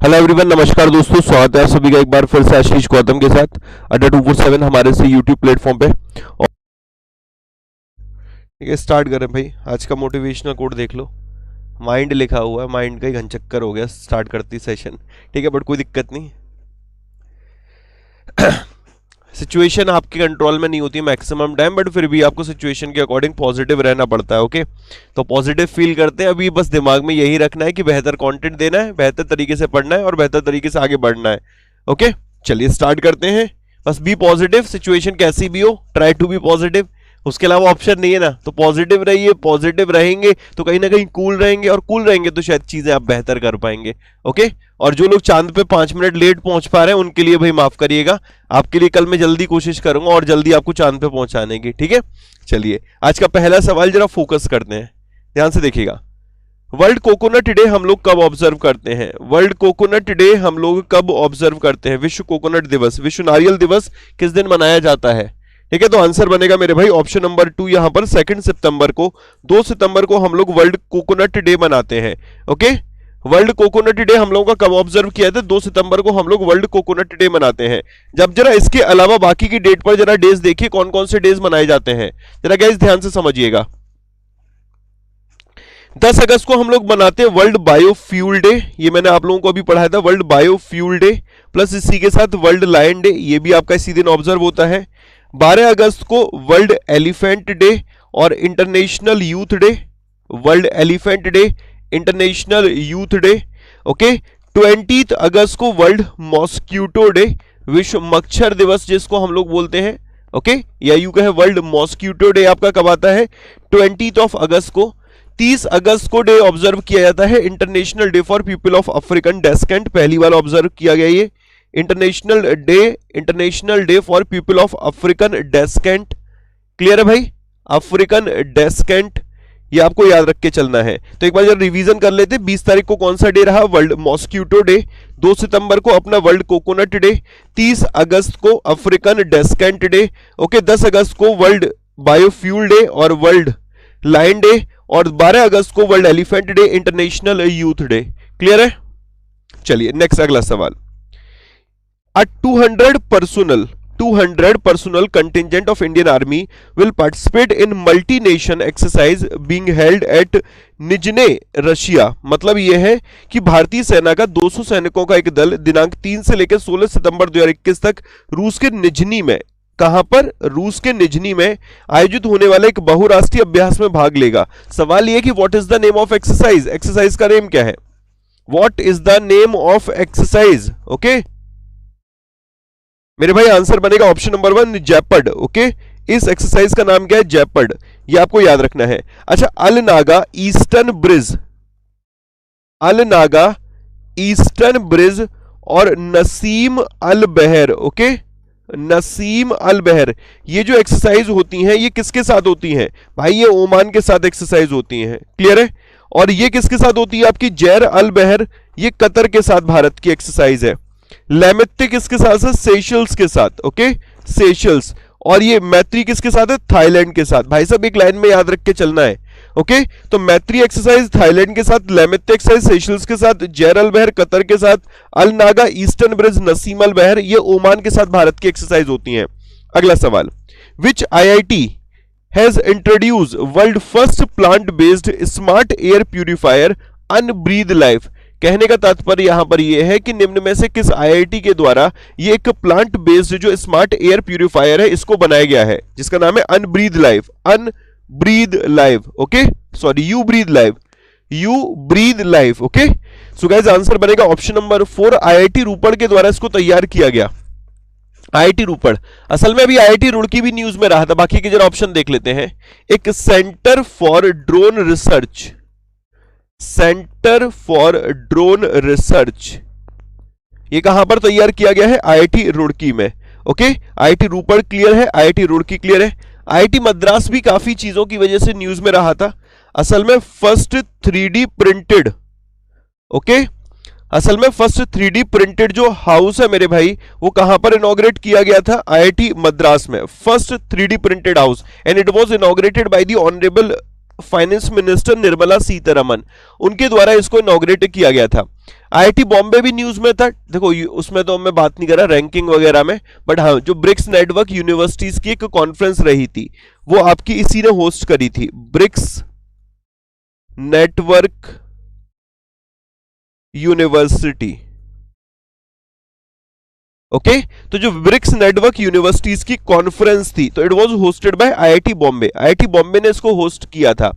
Hello everyone, नमस्कार दोस्तों, स्वागत है आप सभी का एक बार फिर से आशीष गौतम के साथ अड्डा 247 हमारे से यूट्यूब प्लेटफॉर्म पे। और ठीक है, स्टार्ट करें भाई। आज का मोटिवेशनल कोड देख लो, माइंड लिखा हुआ है। माइंड का ही घनचक्कर हो गया स्टार्ट करती सेशन, ठीक है, बट कोई दिक्कत नहीं। सिचुएशन आपके कंट्रोल में नहीं होती मैक्सिमम टाइम, बट फिर भी आपको सिचुएशन के अकॉर्डिंग पॉजिटिव रहना पड़ता है। ओके, तो पॉजिटिव फील करते हैं। अभी बस दिमाग में यही रखना है कि बेहतर कंटेंट देना है, बेहतर तरीके से पढ़ना है और बेहतर तरीके से आगे बढ़ना है। ओके, चलिए स्टार्ट करते हैं। बस बी पॉजिटिव, सिचुएशन कैसी भी हो, ट्राई टू बी पॉजिटिव। उसके अलावा ऑप्शन नहीं है ना, तो पॉजिटिव रहिए। पॉजिटिव रहेंगे तो कहीं ना कहीं कूल रहेंगे, और कूल रहेंगे तो शायद चीजें आप बेहतर कर पाएंगे। ओके, और जो लोग चांद पे 5 मिनट लेट पहुंच पा रहे हैं उनके लिए भाई माफ करिएगा, आपके लिए कल मैं जल्दी कोशिश करूंगा और जल्दी आपको चांद पे पहुंचाने की। ठीक है, चलिए आज का पहला सवाल जरा फोकस करते हैं, ध्यान से देखिएगा। वर्ल्ड कोकोनट डे हम लोग कब ऑब्जर्व करते हैं? वर्ल्ड कोकोनट डे हम लोग कब ऑब्जर्व करते हैं? विश्व कोकोनट दिवस, विश्व नारियल दिवस किस दिन मनाया जाता है? ठीक है, तो आंसर बनेगा मेरे भाई ऑप्शन नंबर 2 यहां पर 2 सितंबर को। 2 सितंबर को हम लोग वर्ल्ड कोकोनट डे मनाते हैं। ओके, वर्ल्ड कोकोनट डे हम लोगों का कब ऑब्जर्व किया था? 2 सितंबर को हम लोग वर्ल्ड कोकोनट डे मनाते हैं। जब जरा इसके अलावा बाकी की डेट पर जरा डेज देखिए कौन कौन से डेज मनाए जाते हैं, जरा गाइस ध्यान से समझिएगा। 10 अगस्त को हम लोग मनाते हैं वर्ल्ड बायोफ्यूल डे, ये मैंने आप लोगों को अभी पढ़ाया था, वर्ल्ड बायोफ्यूल डे। प्लस इसी के साथ वर्ल्ड लायन डे, ये भी आपका इसी दिन ऑब्जर्व होता है। 12 अगस्त को वर्ल्ड एलिफेंट डे और international youth day, world elephant day, international youth day. Okay, 20 अगस्त को वर्ल्ड मॉस्क्यूटो डे, विश्व मच्छर दिवस जिसको हम लोग बोलते हैं। ओके, या यूं कहे वर्ल्ड मॉस्क्यूटो डे आपका कब आता है? 20 अगस्त को। 30 अगस्त को डे ऑब्जर्व किया जाता है International Day for People of African Descent, पहली बार ऑब्जर्व किया गया ये International Day for People of African Descent. Clear है भाई? अफ्रीकन डेस्केंट, ये आपको याद रख के चलना है। तो एक बार जरा रिवीजन कर लेते। 20 तारीख को कौन सा डे रहा? World mosquito day. 2 सितंबर को अपना वर्ल्ड कोकोनट डे। 30 अगस्त को अफ्रीकन डेस्केंट डे। ओके, 10 अगस्त को वर्ल्ड बायोफ्यूल डे और वर्ल्ड लायन डे, और 12 अगस्त को world elephant day, international youth day. Clear है? चलिए नेक्स्ट अगला सवाल। A 200 personnel contingent of Indian Army will participate in multi-nation exercise being held at Nizhny Russia. मतलब यह है कि भारतीय सेना का 200 सैनिकों का एक दल दिनांक 3 से लेकर 16 सितंबर 2021 तक रूस के निजनी में, कहां पर? रूस के निजनी में आयोजित होने वाले एक बहुराष्ट्रीय अभ्यास में भाग लेगा। सवाल यह कि what is the name of exercise? Exercise का नेम क्या है? What is the name of exercise? Okay मेरे भाई, आंसर बनेगा ऑप्शन नंबर 1 जैपर्ड। ओके, इस एक्सरसाइज का नाम क्या है? जैपर्ड, ये आपको याद रखना है। अच्छा, अल नागा ईस्टर्न ब्रिज, अल नागा ईस्टर्न ब्रिज और नसीम अल बहर। ओके, नसीम अल बहर, ये जो एक्सरसाइज होती हैं ये किसके साथ होती हैं भाई? ये ओमान के साथ एक्सरसाइज होती हैं। क्लियर है? और ये किसके साथ होती है आपकी? जैर अल बहर, ये कतर के साथ भारत की एक्सरसाइज है। लेमेत्ते किसके साथ है? सेशल्स के साथ। Okay, Seychelles. और ये मैत्री किसके साथ है? थाईलैंड के साथ। भाई साहब एक लाइन में याद रख के चलना है। ओके, तो मैत्री एक्सरसाइज थाईलैंड के साथ, लेमेत्ते एक्सरसाइज सेशल्स के साथ, जैर अल बहर कतर के साथ, अल नागा ईस्टर्न ब्रिज नसीम अल बहर ये ओमान के साथ भारत की एक्सरसाइज होती हैं। अगला सवाल, which IIT has introduce world first plant based smart air purifier Unbreathe Life? कहने का तात्पर्य यहां पर यह है कि निम्न में से किस IIT के द्वारा ये एक प्लांट बेस्ड जो स्मार्ट एयर प्यूरिफायर है इसको बनाया गया है, जिसका नाम है Unbreathe Life. Unbreathe Life, okay, sorry U Breathe Life, U Breathe Life. Okay, so guys answer बनेगा ऑप्शन नंबर 4 IIT रूपड़ के द्वारा इसको तैयार किया गया। IIT रूपड़, असल में अभी IIT रुड़की भी न्यूज में रहा था। बाकी के जरा ऑप्शन देख लेते हैं। एक centre for drone research, centre for drone research, ये कहां पर तैयार किया गया है? IIT रुड़की में। ओके, IIT रूपड़ क्लियर है, IIT रुड़की क्लियर है। IIT मद्रास भी काफी चीजों की वजह से न्यूज में रहा था। असल में फर्स्ट 3D प्रिंटेड, ओके, असल में फर्स्ट 3D प्रिंटेड जो हाउस है मेरे भाई वो कहां पर इनॉग्रेट किया गया था? IIT मद्रास में, first 3D printed house, and it was inaugurated by the honourable finance minister Nirmala Sitharaman, उनके द्वारा इसको इनॉग्रेट किया गया था। आईआईटी बॉम्बे भी न्यूज में था, देखो उसमें तो मैं बात नहीं कर रहा रैंकिंग वगैरह में, बट हाँ जो ब्रिक्स नेटवर्क यूनिवर्सिटीज की एक कॉन्फ्रेंस रही थी वो आपकी इसी ने होस्ट करी थी, ब्रिक्स नेटवर्क यूनिवर्सिटी। ओके तो जो ब्रिक्स नेटवर्क यूनिवर्सिटीज की कॉन्फ्रेंस थी तो it was hosted by IIT Bombay, IIT Bombay ने इसको होस्ट किया था।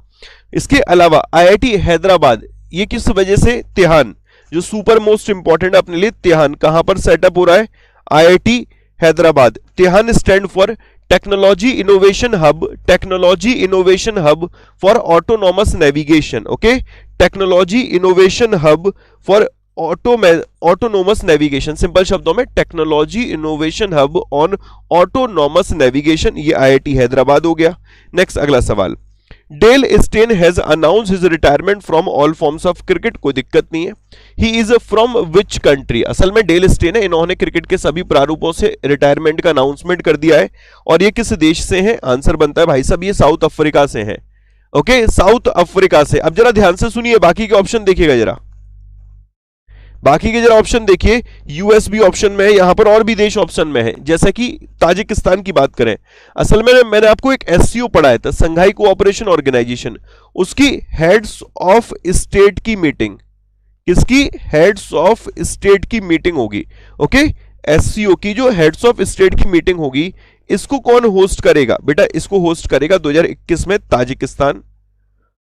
इसके अलावा आईआईटी हैदराबाद, ये किस वजह से, तिहान जो सुपर मोस्ट इंपॉर्टेंट अपने लिए, तिहान कहां पर सेटअप हो रहा है, IIT Hyderabad. TiHAN stand for technology innovation hub, technology innovation hub for autonomous navigation. Okay technology innovation hub for autonomous navigation, simple शब्दों में technology innovation hub on autonomous navigation, ये आईआईटी हैदराबाद हो गया। नेक्स्ट अगला सवाल, Dale Steyn has announce his retirement from all forms of cricket, कोई दिक्कत नहीं है। He is from which country, असल में डेल स्टेन है, इन्होंने क्रिकेट के सभी प्रारूपों से रिटायरमेंट का अनाउंसमेंट कर दिया है। और ये किस देश से है, आंसर बनता है भाई साहब ये साउथ अफ्रीका से है। ओके साउथ अफ्रीका से। अब जरा ध्यान से सुनिए, बाकी के ऑप्शन देखिएगा जरा, बाकी के जरा ऑप्शन देखिए, यूएस भी ऑप्शन में है, यहां पर और भी देश ऑप्शन में है, जैसे कि ताजिकिस्तान की बात करें। असल में मैंने आपको एक एससीओ पढ़ाया था, संघाई कोऑपरेशन ऑर्गेनाइजेशन, उसकी हेड्स ऑफ स्टेट की मीटिंग, किसकी, हेड्स ऑफ स्टेट की मीटिंग होगी। ओके एससीओ की जो हेड्स ऑफ स्टेट की मीटिंग होगी, इसको कौन होस्ट करेगा बेटा, इसको होस्ट करेगा 2021 में ताजिकिस्तान,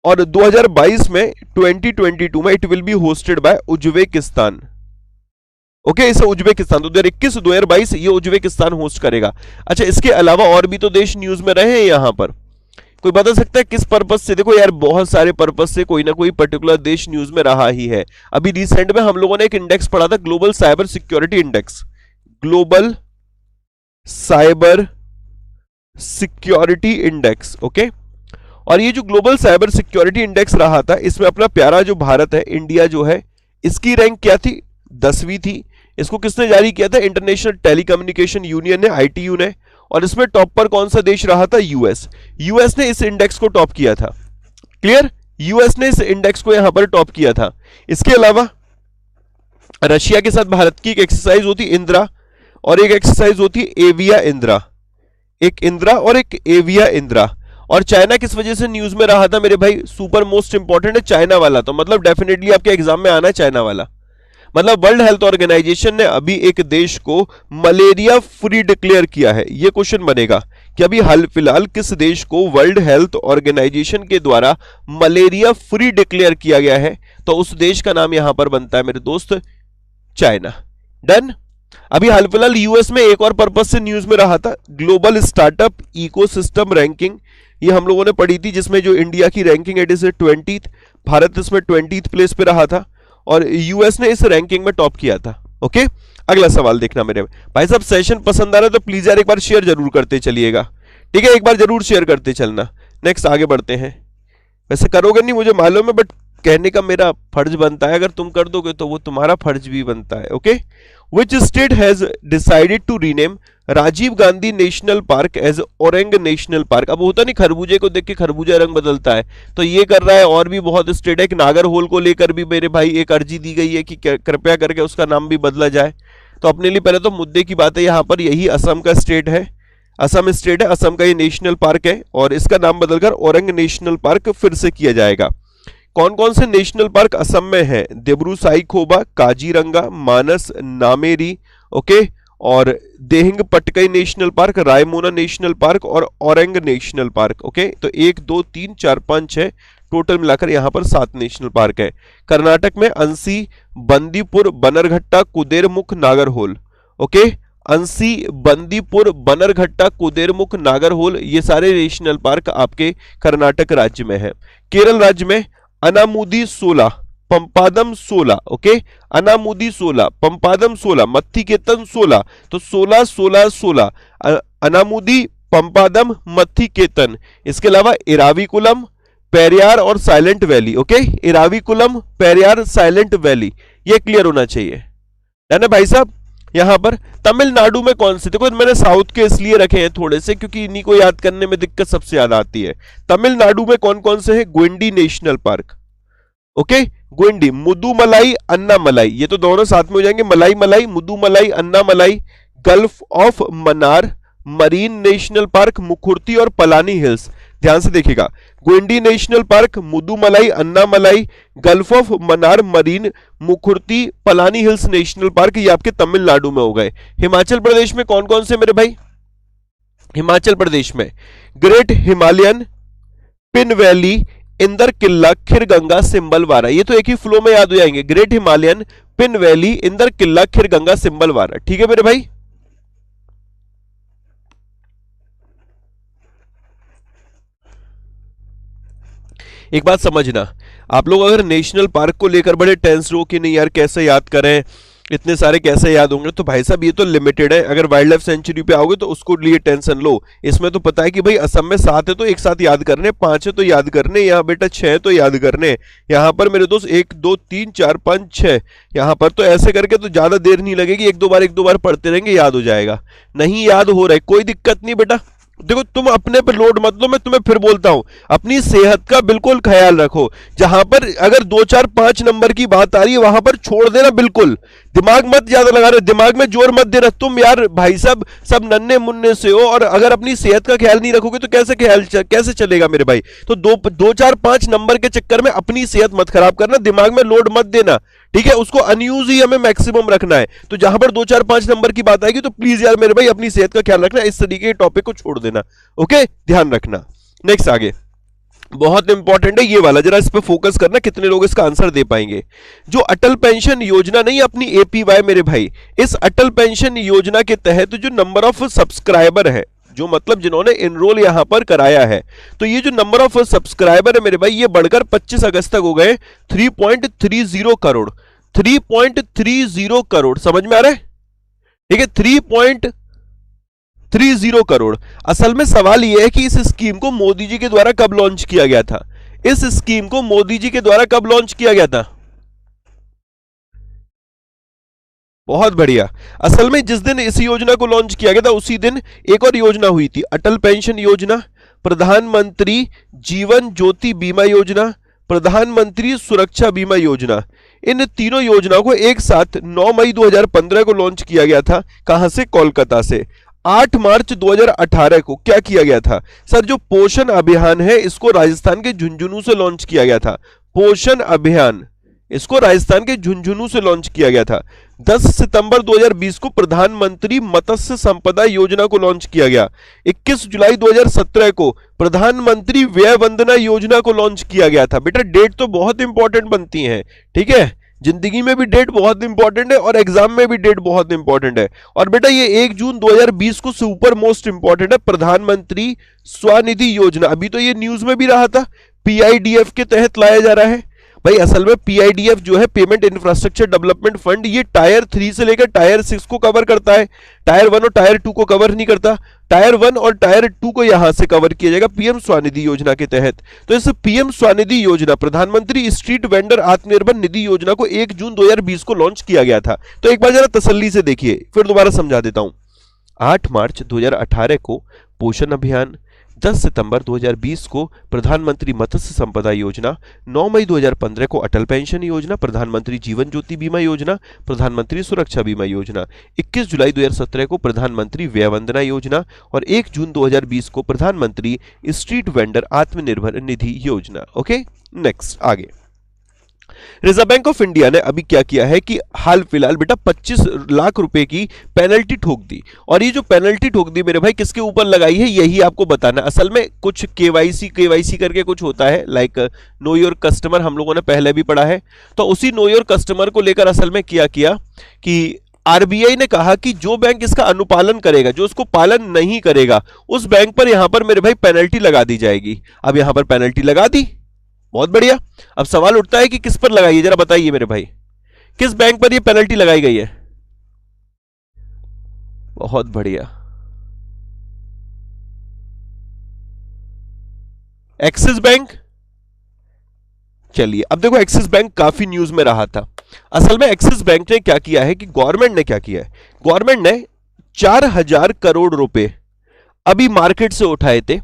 और 2022 में 2022 में it will be hosted by Uzbekistan. Okay इसे उज्बेकिस्तान 2021-2022 ये उज्बेकिस्तान होस्ट करेगा। अच्छा इसके अलावा और भी तो देश न्यूज में रहे हैं, यहां पर कोई बता सकता है किस पर्पस से, देखो यार बहुत सारे पर्पस से कोई ना कोई पर्टिकुलर देश न्यूज में रहा ही है। अभी रिसेंट में हम लोगों ने एक इंडेक्स पढ़ा था, global cyber security index, global cyber security index. Okay और ये जो ग्लोबल साइबर सिक्योरिटी इंडेक्स रहा था, इसमें अपना प्यारा जो भारत है, इंडिया जो है, इसकी रैंक क्या थी, 10वीं थी। इसको किसने जारी किया था, इंटरनेशनल टेलीकम्युनिकेशन यूनियन ने, आईटीयू ने। और इसमें टॉप पर कौन सा देश रहा था, यूएस। यूएस ने इस इंडेक्स को टॉप किया था, क्लियर, यूएस ने इस इंडेक्स को यहां पर टॉप किया था। इसके अलावा रशिया के साथ भारत की एक एक्सरसाइज होती इंद्रा, और एक एक्सरसाइज होती एविया इंद्रा, एक इंद्रा और एक एविया इंद्रा। और चाइना किस वजह से न्यूज में रहा था मेरे भाई, सुपर मोस्ट इंपॉर्टेंट है चाइना वाला, तो मतलब डेफिनेटली आपके एग्जाम में आना है चाइना वाला। मतलब वर्ल्ड हेल्थ ऑर्गेनाइजेशन ने अभी एक देश को मलेरिया फ्री डिक्लेयर किया है, ये क्वेश्चन बनेगा कि अभी हाल फिलहाल किस देश को वर्ल्ड हेल्थ ऑर्गेनाइजेशन के द्वारा मलेरिया फ्री डिक्लेयर किया गया है, तो उस देश का नाम यहां पर बनता है मेरे दोस्त चाइना। डन। अभी हाल फिलहाल यूएस में एक और पर्पस से न्यूज में रहा था, ग्लोबल स्टार्टअप इकोसिस्टम रैंकिंग, ये हम लोगों ने पढ़ी थी, जिसमें जो इंडिया की रैंकिंग है 20th, भारत इसमें 20th प्लेस पे रहा था, और यूएस ने इस रैंकिंग में टॉप किया था। ओके अगला सवाल देखना मेरे भाई साहब, सेशन पसंद आ रहा है तो प्लीज यार एक बार शेयर जरूर करते चलिएगा, ठीक है, एक बार जरूर शेयर करते चलना। नेक्स्ट आगे बढ़ते हैं, वैसे करोगे नहीं मुझे मालूम है, बट कहने का मेरा फर्ज बनता है, अगर तुम कर दोगे तो वो तुम्हारा फर्ज भी बनता है। Okay Which state has decided to rename Rajiv Gandhi national park as Orang national park. अब होता नहीं खरबूजे को देख के खरबूजा रंग बदलता है, तो ये कर रहा है, और भी बहुत स्टेट है। एक नागरहोल को लेकर भी मेरे भाई एक अर्जी दी गई है कि कृपया करके उसका नाम भी बदला जाए। तो अपने लिए पहले तो मुद्दे की बात है, यहाँ पर यही असम का स्टेट है, असम स्टेट है, असम का ये नेशनल पार्क है, और इसका नाम बदलकर औरंग नेशनल पार्क फिर से किया जाएगा। कौन कौन से नेशनल पार्क असम में है, देब्रू साईखोबा, काजीरंगा, मानस, नामेरी, ओके, और Dehing Patkai national park, Raimona national park और औरंग नेशनल पार्क। ओके तो 1 2 3 4 5 6 टोटल मिलाकर यहां पर 7 नेशनल पार्क है। कर्नाटक में अंसी, बंदीपुर, बनरघट्टा, कुदेरमुख, नागरहोल। ओके अंसी, बंदीपुर, बनरघट्टा, कुदेरमुख, नागरहोल, ये सारे नेशनल पार्क आपके कर्नाटक राज्य में है। केरल राज्य में अनामुदी 16, पंपादम 16, ओके, अनामुदी 16, पंपादम 16, मत्थीकेतन 16, तो 16 16 16 अनामुदी, पंपादम, मत्थीकेतन। इसके अलावा इराविकुलम, पेरियार और silent valley. Okay Eravikulam, Periyar, silent valley, ये क्लियर होना चाहिए, है ना भाई साहब। यहां पर तमिलनाडु में कौन से, देखो मैंने साउथ के इसलिए रखे हैं थोड़े से क्योंकि इन्हीं को याद करने में दिक्कत सबसे ज्यादा आती है। तमिलनाडु में कौन कौन से है, गुंडी नेशनल पार्क, ओके, गुंडी, मुदुमलाई, अन्नामलाई, ये तो दोनों साथ में हो जाएंगे, मलाई मलाई, Mudumalai, Anamalai, gulf of Mannar, marine national park, Mukurthi और पलानी हिल्स। ध्यान से देखिएगा, Guindy national park, Mudumalai, Anamalai, gulf of Mannar, marine, Mukurthi, Palani hills national park, ये आपके तमिलनाडु में हो गए। हिमाचल प्रदेश में कौन कौन से मेरे भाई, हिमाचल प्रदेश में great Himalayan, Pin valley, Inderkilla, Khirganga, Simbalbara, ये तो एक ही फ्लो में याद हो जाएंगे, great Himalayan, Pin valley, Inderkilla, Khirganga, Simbalbara. ठीक है मेरे भाई, एक बात समझना, आप लोग अगर नेशनल पार्क को लेकर बड़े टेंस हो कि नहीं यार कैसे याद करें, इतने सारे कैसे याद होंगे, तो भाई साहब ये तो लिमिटेड है। अगर वाइल्ड लाइफ सेंचुरी पे आओगे तो उसको लिए टेंशन लो, इसमें तो पता है कि भाई असम में 7 है तो एक साथ याद करने, 5 है तो याद करने, यहाँ बेटा 6 है तो याद करने, यहाँ पर मेरे दोस्त 1 2 3 4 5 6, यहाँ पर तो ऐसे करके तो ज्यादा देर नहीं लगेगी, एक दो बार पढ़ते रहेंगे याद हो जाएगा। नहीं याद हो रहा है कोई दिक्कत नहीं बेटा, देखो तुम अपने पर लोड मत लो, मैं तुम्हें फिर बोलता हूं अपनी सेहत का बिल्कुल ख्याल रखो। जहां पर अगर 2 4 5 नंबर की बात आ रही है वहां पर छोड़ देना, बिल्कुल दिमाग मत ज्यादा लगा रहे, दिमाग में जोर मत देना। तुम यार भाई साहब सब नन्हे मुन्ने से हो और अगर अपनी सेहत का ख्याल नहीं रखोगे तो कैसे चलेगा मेरे भाई। तो 2 4 5 नंबर के चक्कर में अपनी सेहत मत खराब करना, दिमाग में लोड मत देना, ठीक है, उसको अनयूज ही हमें मैक्सिमम रखना है। तो जहां पर 2 4 5 नंबर की बात आएगी तो प्लीज यार मेरे भाई अपनी सेहत का ख्याल रखना, इस तरीके के टॉपिक को छोड़ देना, ओके, ध्यान रखना। नेक्स्ट आगे बहुत इंपॉर्टेंट है ये वाला, जरा इस पे फोकस करना, कितने लोग इसका आंसर दे पाएंगे। जो अटल पेंशन योजना नहीं अपनी एपीवाई मेरे भाई, इस अटल पेंशन योजना के तहत जो नंबर ऑफ सब्सक्राइबर है, जो मतलब जिन्होंने एनरोल यहां पर कराया है, तो ये जो नंबर ऑफ सब्सक्राइबर है मेरे भाई ये बढ़कर 25 अगस्त तक हो गए 3.30 करोड़, 3.30 करोड़, समझ में आ रहा है, ठीक है, 3.30 करोड़। असल में सवाल यह है कि इस स्कीम को मोदी जी के द्वारा कब लॉन्च किया गया था, इस स्कीम को मोदी जी के द्वारा कब लॉन्च किया गया था, बहुत बढ़िया। असल में जिस दिन इस योजना को लॉन्च किया गया था उसी दिन एक और योजना हुई थी, अटल पेंशन योजना, प्रधानमंत्री जीवन ज्योति बीमा योजना, प्रधानमंत्री सुरक्षा बीमा योजना। इन तीनों योजनाओं को एक साथ 9 मई 2015 को लॉन्च किया गया था। कहां से, कोलकाता से। 8 मार्च 2018 को क्या किया गया था सर, जो पोषण अभियान है इसको राजस्थान के झुंझुनू से लॉन्च किया गया था। पोषण अभियान इसको राजस्थान के झुंझुनू से लॉन्च किया गया था। 10 सितंबर 2020 को प्रधानमंत्री मत्स्य संपदा योजना को लॉन्च किया गया। 21 जुलाई 2017 को प्रधानमंत्री व्यय वंदना योजना को लॉन्च किया गया था। बेटा डेट तो बहुत इंपॉर्टेंट बनती हैं, ठीक है, जिंदगी में भी डेट बहुत इंपॉर्टेंट है और एग्जाम में भी डेट बहुत इंपॉर्टेंट है। और बेटा ये 1 जून 2020 को सुपर मोस्ट इंपॉर्टेंट है, प्रधानमंत्री स्वनिधि योजना। अभी तो ये न्यूज में भी रहा था, पीआईडीएफ के तहत लाया जा रहा है भाई। असल में पीआईडीएफ जो है पेमेंट इंफ्रास्ट्रक्चर डेवलपमेंट फंड, ये टायर 3 से लेकर टायर 6 को कवर करता है, टायर 1 और टायर 2 को कवर नहीं करता। टायर 1 और टायर 2 को यहां से कवर किया जाएगा पीएम स्वनिधि योजना के तहत। तो इस पीएम स्वनिधि योजना, प्रधानमंत्री स्ट्रीट वेंडर आत्मनिर्भर निधि योजना को 1 जून 2020 को लॉन्च किया गया था। तो एक बार जरा तसल्ली से देखिए, फिर दोबारा समझा देता हूं। 8 मार्च 2018 को पोषण अभियान, 10 सितंबर 2020 को प्रधानमंत्री मत्स्य संपदा योजना, 9 मई 2015 को अटल पेंशन योजना, प्रधानमंत्री जीवन ज्योति बीमा योजना, प्रधानमंत्री सुरक्षा बीमा योजना, 21 जुलाई 2017 को प्रधानमंत्री व्यय वंदना योजना और 1 जून 2020 को प्रधानमंत्री स्ट्रीट वेंडर आत्मनिर्भर निधि योजना। ओके, नेक्स्ट आगे। रिजर्व बैंक ऑफ इंडिया ने अभी क्या किया है कि हाल फिलहाल बेटा 25 लाख रुपए की पेनल्टी ठोक दी। और ये जो पेनल्टी ठोक दी मेरे भाई किसके ऊपर लगाई है यही आपको बताना। असल में कुछ केवाईसी करके कुछ होता है, लाइक नो योर कस्टमर, हम लोगों ने पहले भी पढ़ा है। तो उसी नो योर कस्टमर को लेकर असल में क्या किया कि आरबीआई ने कहा कि जो बैंक इसका अनुपालन करेगा, जो उसको पालन नहीं करेगा, उस बैंक पर यहां पर मेरे भाई पेनल्टी लगा दी जाएगी। अब यहां पर पेनल्टी लगा दी, बहुत बढ़िया। अब सवाल उठता है कि किस पर लगाई है, जरा बताइए मेरे भाई, किस बैंक पर ये पेनल्टी लगाई गई है? बहुत बढ़िया, एक्सिस बैंक। चलिए अब देखो, एक्सिस बैंक काफी न्यूज में रहा था। असल में एक्सिस बैंक ने क्या किया है कि गवर्नमेंट ने क्या किया है, गवर्नमेंट ने 4000 करोड़ रुपए अभी मार्केट से उठाए थे।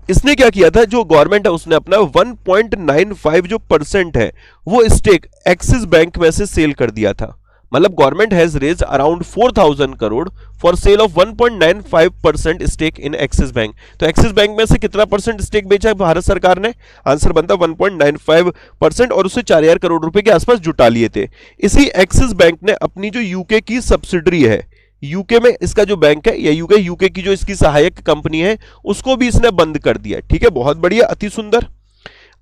इसने क्या किया था, जो गवर्नमेंट है उसने अपना 1.95 जो परसेंट है वो स्टेक एक्सिस बैंक में से सेल कर दिया था। मतलब government has raised around 4000 crore for sale of 1.95% stake in Axis Bank. तो एक्सिस बैंक में से कितना परसेंट स्टेक बेचा है भारत सरकार ने? आंसर बनता 1.95% और उससे 4000 करोड़ रुपए के आसपास जुटा लिए थे। इसी एक्सिस बैंक ने अपनी जो यूके की सब्सिडरी है, यूके में इसका जो बैंक है या यूके की जो इसकी सहायक कंपनी है उसको भी इसने बंद कर दिया। ठीक है, बहुत बढ़िया, अति सुंदर।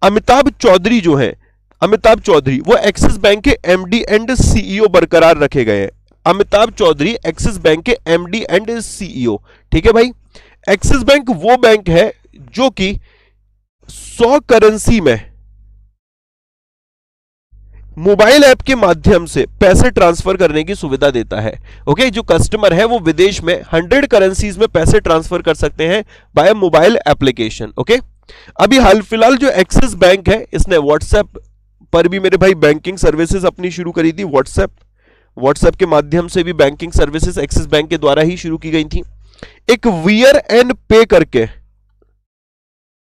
अमिताभ चौधरी जो है, अमिताभ चौधरी वो एक्सिस बैंक के एमडी एंड सीईओ बरकरार रखे गए हैं। अमिताभ चौधरी एक्सिस बैंक के एमडी एंड सीईओ। ठीक है भाई, एक्सिस बैंक वो बैंक है जो कि 100 करेंसी में मोबाइल ऐप के माध्यम से पैसे ट्रांसफर करने की सुविधा देता है। ओके, जो कस्टमर है वो विदेश में 100 करेंसीज में पैसे ट्रांसफर कर सकते हैं बाय मोबाइल एप्लीकेशन। ओके, अभी हाल फिलहाल जो एक्सिस बैंक है इसने व्हाट्सएप पर भी मेरे भाई बैंकिंग सर्विसेज अपनी शुरू करी थी। व्हाट्सएप के माध्यम से भी बैंकिंग सर्विसेज एक्सिस बैंक के द्वारा ही शुरू की गई थी। एक वियर एंड पे करके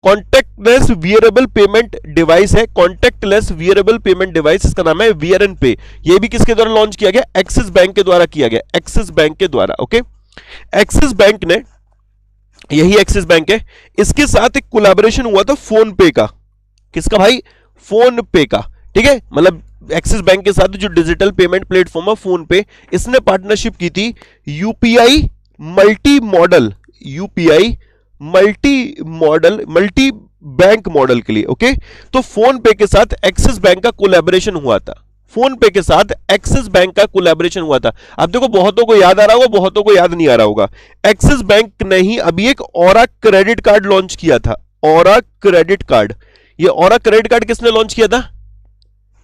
कॉन्टैक्टलेस वियरेबल पेमेंट डिवाइस है, कॉन्टैक्टलेस वियरेबल पेमेंट डिवाइस, इसका नाम है वियर एंड पे। ये भी किसके द्वारा लॉन्च किया गया? एक्सिस बैंक के द्वारा किया गया, एक्सिस बैंक के द्वारा। ओके, एक्सिस बैंक ने, यही एक्सिस बैंक है, इसके साथ एक कोलैबोरेशन हुआ था फोन पे का। किसका भाई? फोन पे का। ठीक है, मतलब एक्सिस बैंक के साथ जो डिजिटल पेमेंट प्लेटफॉर्म है फोन पे, इसने पार्टनरशिप की थी UPI multi modal, UPI multi bank model के लिए। ओके, तो फोन पे के साथ एक्सिस बैंक का कोलैबोरेशन हुआ था, फोन पे के साथ एक्सिस बैंक का कोलैबोरेशन हुआ था। अब देखो, बहुतों को याद आ रहा होगा, बहुतों को याद नहीं आ रहा होगा। एक्सिस बैंक ने ही अभी एक ऑरा क्रेडिट कार्ड लॉन्च किया था, ऑरा क्रेडिट कार्ड। ये ऑरा क्रेडिट कार्ड किसने लॉन्च किया था?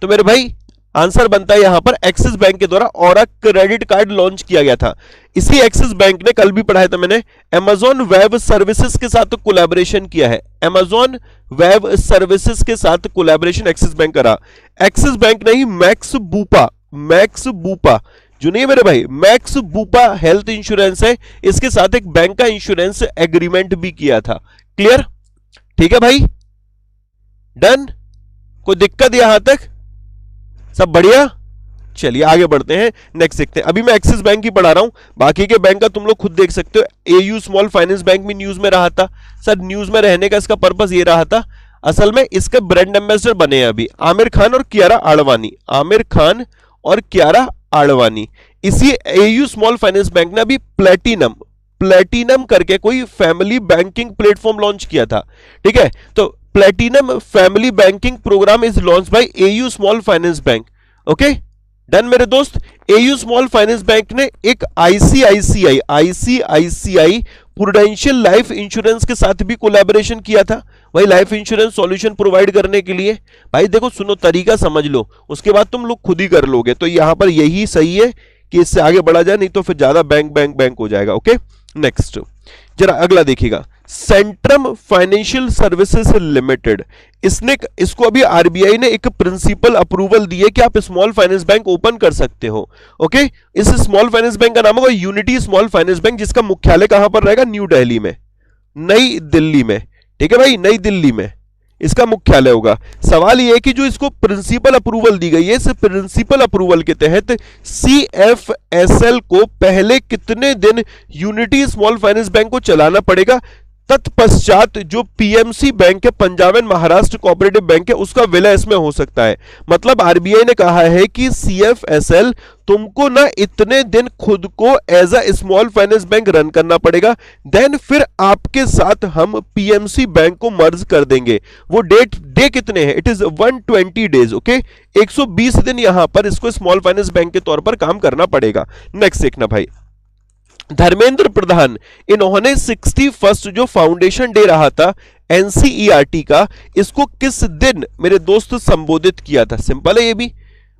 तो मेरे भाई आंसर बनता है यहां पर एक्सिस बैंक के द्वारा ऑरा क्रेडिट कार्ड लॉन्च किया गया था। इसी एक्सिस बैंक ने, कल भी पढ़ाया था मैंने, अमेजॉन वेब सर्विसेज के साथ कोलैबोरेशन किया है। अमेजॉन वेब सर्विसेज के साथ कोलैबोरेशन एक्सिस बैंक करा। एक्सिस बैंक ने ही मैक्स बूपा जो नहीं मेरे भाई, मैक्स बूपा हेल्थ इंश्योरेंस है, इसके साथ एक बैंक का इंश्योरेंस एग्रीमेंट भी किया था। क्लियर? ठीक है भाई, डन? कोई दिक्कत यहां तक? सब बढ़िया? चलिए आगे बढ़ते हैं, नेक्स्ट देखते हैं। अभी मैं एक्सिस बैंक ही पढ़ा रहा हूं, बाकी के बैंक का तुम लोग खुद देख सकते हो। एयू स्मॉल फाइनेंस बैंक भी न्यूज में रहा था। सर न्यूज में रहने का इसका पर्पस ये रहा था, असल में इसके ब्रांड एम्बेसडर बने हैं अभी आमिर खान और कियारा आडवाणी, आमिर खान और कियारा आडवाणी। इसी एयू स्मॉल फाइनेंस बैंक ने अभी प्लेटिनम करके कोई फैमिली बैंकिंग प्लेटफॉर्म लॉन्च किया था। ठीक है, तो platinum family banking program is launched by AU small finance bank. Okay, done मेरे दोस्त। एयू स्मॉल फाइनेंस बैंक ने एक आईसीआईसीआई प्रूडेंशियल लाइफ इंश्योरेंस के साथ भी कोलैबोरेशन किया था, वही लाइफ इंश्योरेंस सॉल्यूशन प्रोवाइड करने के लिए। भाई देखो, सुनो, तरीका समझ लो, उसके बाद तुम लोग खुद ही कर लोगे। तो यहां पर यही सही है कि इससे आगे बढ़ा जाए, नहीं तो फिर ज्यादा बैंक हो जाएगा। ओके, नेक्स्ट जरा अगला देखिएगा, सेंट्रम फाइनेंशियल सर्विसेज लिमिटेड। इसको अभी आरबीआई ने एक प्रिंसिपल अप्रूवल दी है कि आप स्मॉल फाइनेंस बैंक ओपन कर सकते हो। ओके, इस स्मॉल फाइनेंस बैंक का नाम होगा यूनिटी स्मॉल फाइनेंस बैंक, जिसका मुख्यालय कहां पर रहेगा? न्यू दिल्ली में, नई दिल्ली में। ठीक है भाई, नई दिल्ली में इसका मुख्यालय होगा। सवाल यह है कि जो इसको प्रिंसिपल अप्रूवल दी गई है, इस प्रिंसिपल अप्रूवल के तहत सीएफएसएल को पहले कितने दिन यूनिटी स्मॉल फाइनेंस बैंक को चलाना पड़ेगा? तत्पश्चात जो पीएमसी बैंक है, Punjab and Maharashtra cooperative bank है, उसका विलय इसमें हो सकता है। मतलब आरबीआई ने कहा है कि सीएफएसएल तुमको ना इतने दिन खुद को as a small finance bank run करना पड़ेगा, देन फिर आपके साथ हम पीएमसी बैंक को मर्ज कर देंगे। वो डे कितने हैं? It is 120 days. ओके, 120 दिन यहां पर इसको स्मॉल फाइनेंस बैंक के तौर पर काम करना पड़ेगा। नेक्स्ट देखना भाई, धर्मेंद्र प्रधान, इन्होंने 61st जो फाउंडेशन डे रहा था एनसीईआरटी का, इसको किस दिन मेरे दोस्त संबोधित किया था? सिंपल है ये भी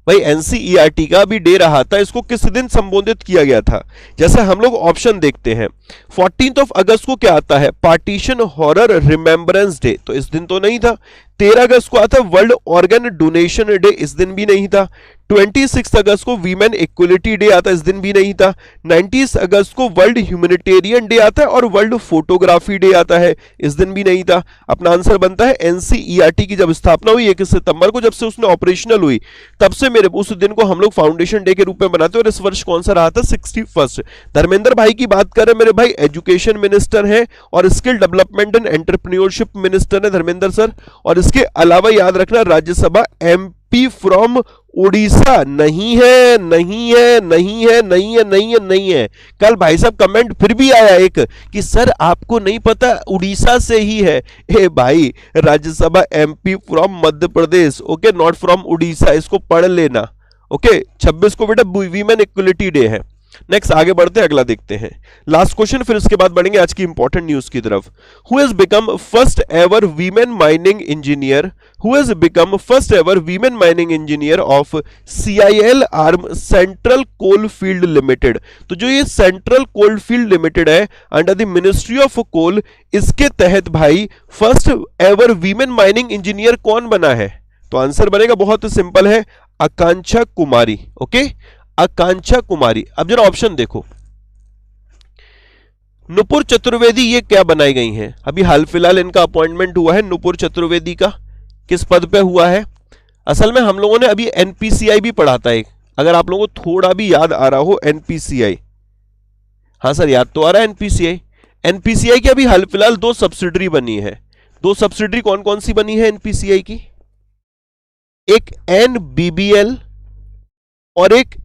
भाई, एनसीईआरटी का भी डे रहा था, इसको किस दिन संबोधित किया गया था? जैसे हम लोग ऑप्शन देखते हैं, 14 अगस्त को क्या आता है? पार्टीशन हॉरर रिमेंबरेंस डे, तो इस दिन तो नहीं था। 13 अगस्त को आता है वर्ल्ड ऑर्गन डोनेशन डे, इस दिन भी नहीं था। 26 अगस्त को वीमेन इक्वलिटी डे आता है, इस दिन भी नहीं था। 19 अगस्त को वर्ल्ड ह्यूमैनिटेरियन डे आता है और वर्ल्ड फोटोग्राफी डे आता है, इस दिन भी नहीं था। अपना आंसर बनता है एनसीईआरटी की जब स्थापना हुई 21 सितंबर को, जब से उसने ऑपरेशनल हुई तब से मेरे उस दिन को हम लोग फाउंडेशन डे के रूप में बनाते हैं, और इस वर्ष कौन सा रहा था? 61st। धर्मेंद्र भाई की बात करें मेरे भाई, एजुकेशन मिनिस्टर है और skill development and entrepreneurship minister है धर्मेंद्र सर। और इसके अलावा याद रखना राज्यसभा एमपी फ्रॉम उड़ीसा नहीं है, नहीं है, नहीं है, नहीं है, नहीं है, नहीं है। कल भाई साहब कमेंट फिर भी आया एक कि सर आपको नहीं पता उड़ीसा से ही है। ए भाई, Rajya Sabha MP from Madhya Pradesh, okay, not from Orissa, इसको पढ़ लेना। ओके, 26 को बेटा वीमेन इक्वलिटी डे है। नेक्स्ट आगे बढ़ते हैं, अगला देखते हैं, लास्ट क्वेश्चन, फिर उसके बाद बढ़ेंगे आज की इंपॉर्टेंट न्यूज की तरफ। Who has become first ever women mining engineer, who has become first ever women mining engineer of CIL arm central coal field limited. तो जो ये सेंट्रल कोल फील्ड लिमिटेड है under the ministry of coal, इसके तहत भाई first ever women mining engineer कौन बना है? तो आंसर बनेगा बहुत सिंपल है, आकांक्षा कुमारी। ओके, आकांक्षा कुमारी। अब जरा ऑप्शन देखो, नुपुर चतुर्वेदी ये क्या बनाई गई हैं? अभी हाल फिलहाल इनका अपॉइंटमेंट हुआ है नुपुर चतुर्वेदी का, किस पद पे हुआ है? असल में हम लोगों ने अभी एनपीसीआई भी पढ़ा था एक, अगर आप लोगों को थोड़ा भी याद आ रहा हो एनपीसीआई। हाँ सर याद तो आ रहा है एनपीसीआई। एनपीसीआई की अभी हाल फिलहाल 2 सब्सिडरी बनी है। 2 सब्सिडरी कौन कौन सी बनी है एनपीसीआई की? एक NBBL और एक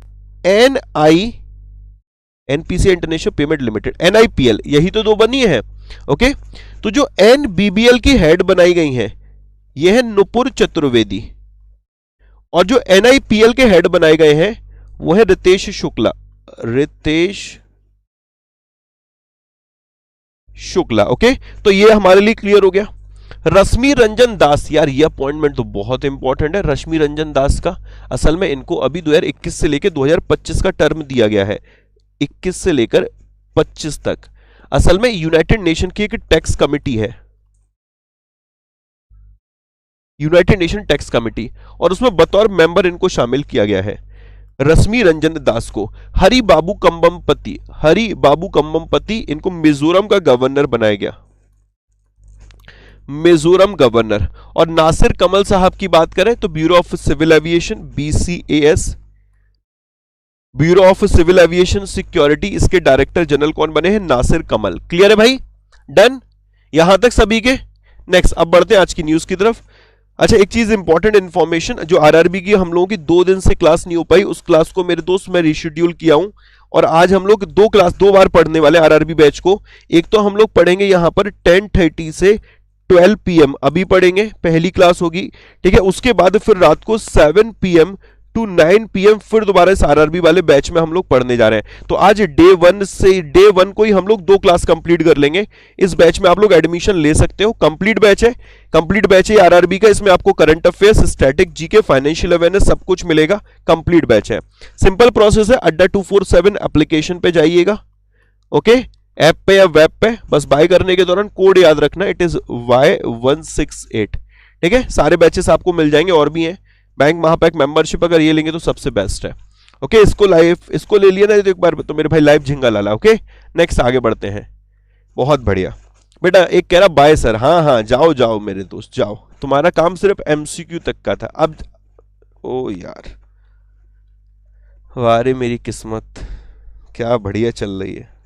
NPCI international payment limited, NIPL, यही तो 2 बनी है। ओके, तो जो NBBL की हेड बनाई गई है यह है नुपुर चतुर्वेदी, और जो NIPL के हेड बनाए गए हैं वो है रितेश शुक्ला। रितेश शुक्ला। ओके, तो ये हमारे लिए क्लियर हो गया। रश्मि रंजन दास, यार ये अपॉइंटमेंट तो बहुत इंपॉर्टेंट है रश्मि रंजन दास का। असल में इनको अभी 2021 से लेकर 2025 का टर्म दिया गया है, 21 से लेकर 25 तक। असल में यूनाइटेड नेशन की एक टैक्स कमिटी है, यूनाइटेड नेशन टैक्स कमिटी, और उसमें बतौर मेंबर इनको शामिल किया गया है रश्मि रंजन दास को। हरि बाबू कंबमपति इनको मिजोरम का गवर्नर बनाया गया, मिजोरम गवर्नर। और नासिर कमल साहब की बात करें तो bureau of civil aviation, BCAS, bureau of civil aviation security, इसके डायरेक्टर जनरल कौन बने हैं? नासिर कमल। क्लियर है भाई? डन यहां तक सभी के। नेक्स्ट अब बढ़ते हैं आज की न्यूज की तरफ। अच्छा, एक चीज इंपॉर्टेंट इंफॉर्मेशन, जो आरआरबी की हम लोगों की 2 दिन से क्लास नहीं हो पाई, उस क्लास को मेरे दोस्त मैं रिशेड्यूल किया हूं, और आज हम लोग 2 बार पढ़ने वाले आरआरबी बैच को। एक तो हम लोग पढ़ेंगे यहां पर 10:30 से 12 PM अभी पढ़ेंगे, पहली क्लास होगी, ठीक है। उसके बाद फिर रात को 7 PM to 9 PM फिर दोबारा इस आरआरबी वाले बैच में हम लोग पढ़ने जा रहे हैं। तो आज डे 1 को ही हम लोग 2 क्लास कंप्लीट कर लेंगे। इस बैच में आप लोग एडमिशन ले सकते हो, कंप्लीट बैच है आरआरबी का। इसमें आपको current affairs, static, GK, financial awareness सब कुछ मिलेगा, कंप्लीट बैच है। सिंपल प्रोसेस है, अड्डा 247 एप्लीकेशन पे जाइएगा, ओके, ऐप पे या वेब पे। बस बाय करने के दौरान कोड याद रखना, इट इज Y168, ठीक है। सारे बैचेस आपको मिल जाएंगे, और भी हैं। बैंक महापैक मेंबरशिप अगर ये लेंगे तो सबसे बेस्ट है, ओके। इसको ले लिया ना तो एक बार तो मेरे भाई लाइव झिंगा लाला, ओके। नेक्स्ट आगे बढ़ते हैं। बहुत बढ़िया बेटा, एक कह रहा बाय सर, हाँ जाओ मेरे दोस्त जाओ, तुम्हारा काम सिर्फ MCQ तक का था। अब ओ यार, वारे मेरी किस्मत, क्या बढ़िया चल रही है।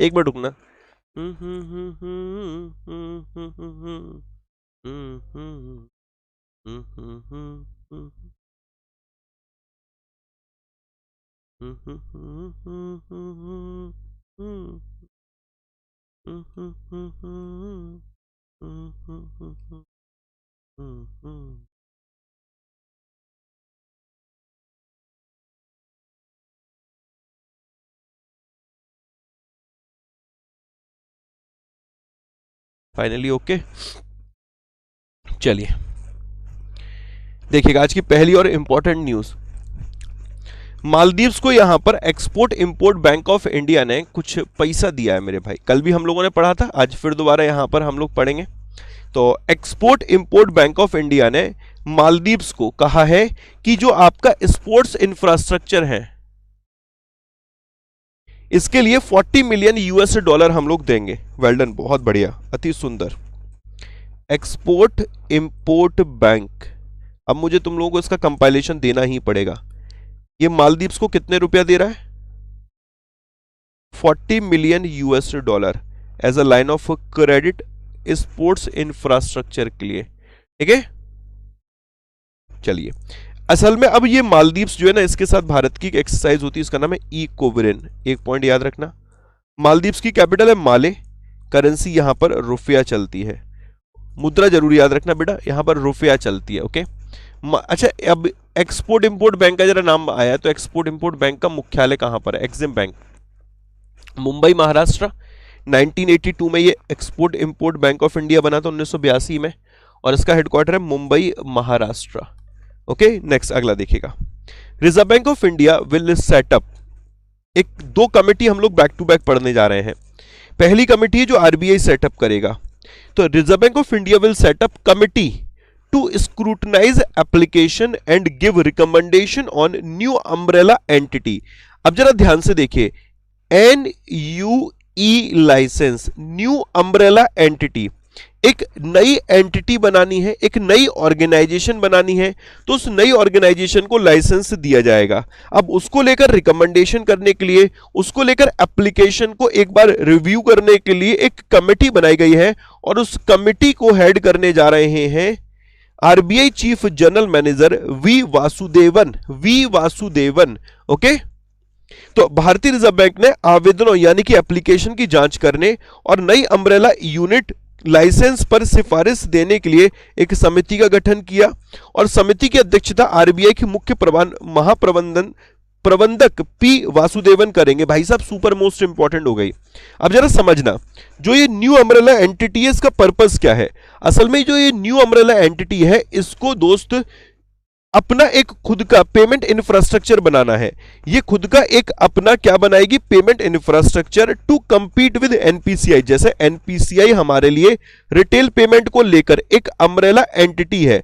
एक बार रुकना। Finally okay. चलिए देखिएगा आज की पहली और इंपॉर्टेंट न्यूज। मालदीव्स को यहां पर export import bank of India ने कुछ पैसा दिया है मेरे भाई। कल भी हम लोगों ने पढ़ा था, आज फिर दोबारा यहां पर हम लोग पढ़ेंगे। तो export import bank of India ने मालदीव्स को कहा है कि जो आपका स्पोर्ट्स इंफ्रास्ट्रक्चर है इसके लिए 40 मिलियन यूएस डॉलर हम लोग देंगे। वेल डन, बहुत बढ़िया, अति सुंदर। एक्सपोर्ट इंपोर्ट बैंक, अब मुझे तुम लोगों को इसका कंपाइलेशन देना ही पड़ेगा। ये मालदीव्स को कितने रुपया दे रहा है? 40 million US dollar as a line of credit sports infrastructure के लिए। ठीक है, चलिए। असल में अब ये मालदीव्स जो है ना, इसके साथ भारत की एक एक्सरसाइज होती है, इसका नाम है इकोवरिन। एक पॉइंट याद रखना, मालदीव्स की कैपिटल है माले, करेंसी यहां पर रुपया चलती है। मुद्रा जरूर याद रखना बेटा, यहां पर रुपया चलती है। ओके, अच्छा, अब एक्सपोर्ट इंपोर्ट बैंक का जरा नाम आया, तो एक्सपोर्ट इंपोर्ट बैंक का मुख्यालय कहां पर है? Exim bank, Mumbai Maharashtra. 1982 में ये export import bank of India बना था, 1982 में, और इसका हेडक्वार्टर है मुंबई महाराष्ट्र। ओके, नेक्स्ट अगला देखिएगा। Reserve bank of India will setup, एक दो कमेटी हम लोग बैक टू बैक पढ़ने जा रहे हैं। पहली कमेटी है जो आरबीआई सेटअप करेगा, तो reserve bank of India will setup committee to scrutinise application and give recommendation on new umbrella entity. अब जरा ध्यान से देखिए, NUE licence, new umbrella entity, एक नई एंटिटी बनानी है, एक नई ऑर्गेनाइजेशन बनानी है, तो उस नई ऑर्गेनाइजेशन को लाइसेंस दिया जाएगा। अब उसको लेकर रिकमेंडेशन करने के लिए, उसको लेकर एप्लीकेशन को एक बार रिव्यू करने के लिए एक कमेटी बनाई गई है, और उस कमेटी को हेड करने जा रहे हैं RBI chief general manager V Vasudevan. Okay, तो भारतीय रिजर्व बैंक ने आवेदनों यानी कि एप्लीकेशन की जांच करने और नई अम्ब्रेला यूनिट लाइसेंस पर सिफारिश देने के लिए एक समिति का गठन किया, और समिति की अध्यक्षता आरबीआई के मुख्य प्रबंधक पी वासुदेवन करेंगे। भाई साहब, सुपर मोस्ट इंपॉर्टेंट हो गई। अब जरा समझना, जो ये न्यू अम्ब्रेला एंटिटी है, इसका पर्पस क्या है? असल में जो ये न्यू अम्ब्रेला एंटिटी है, इसको दोस्त अपना एक खुद का पेमेंट इंफ्रास्ट्रक्चर बनाना है। ये खुद का एक अपना क्या बनाएगी? Payment infrastructure to compete with NPCI. जैसे एनपीसीआई हमारे लिए रिटेल पेमेंट को लेकर एक अम्ब्रेला एंटिटी है,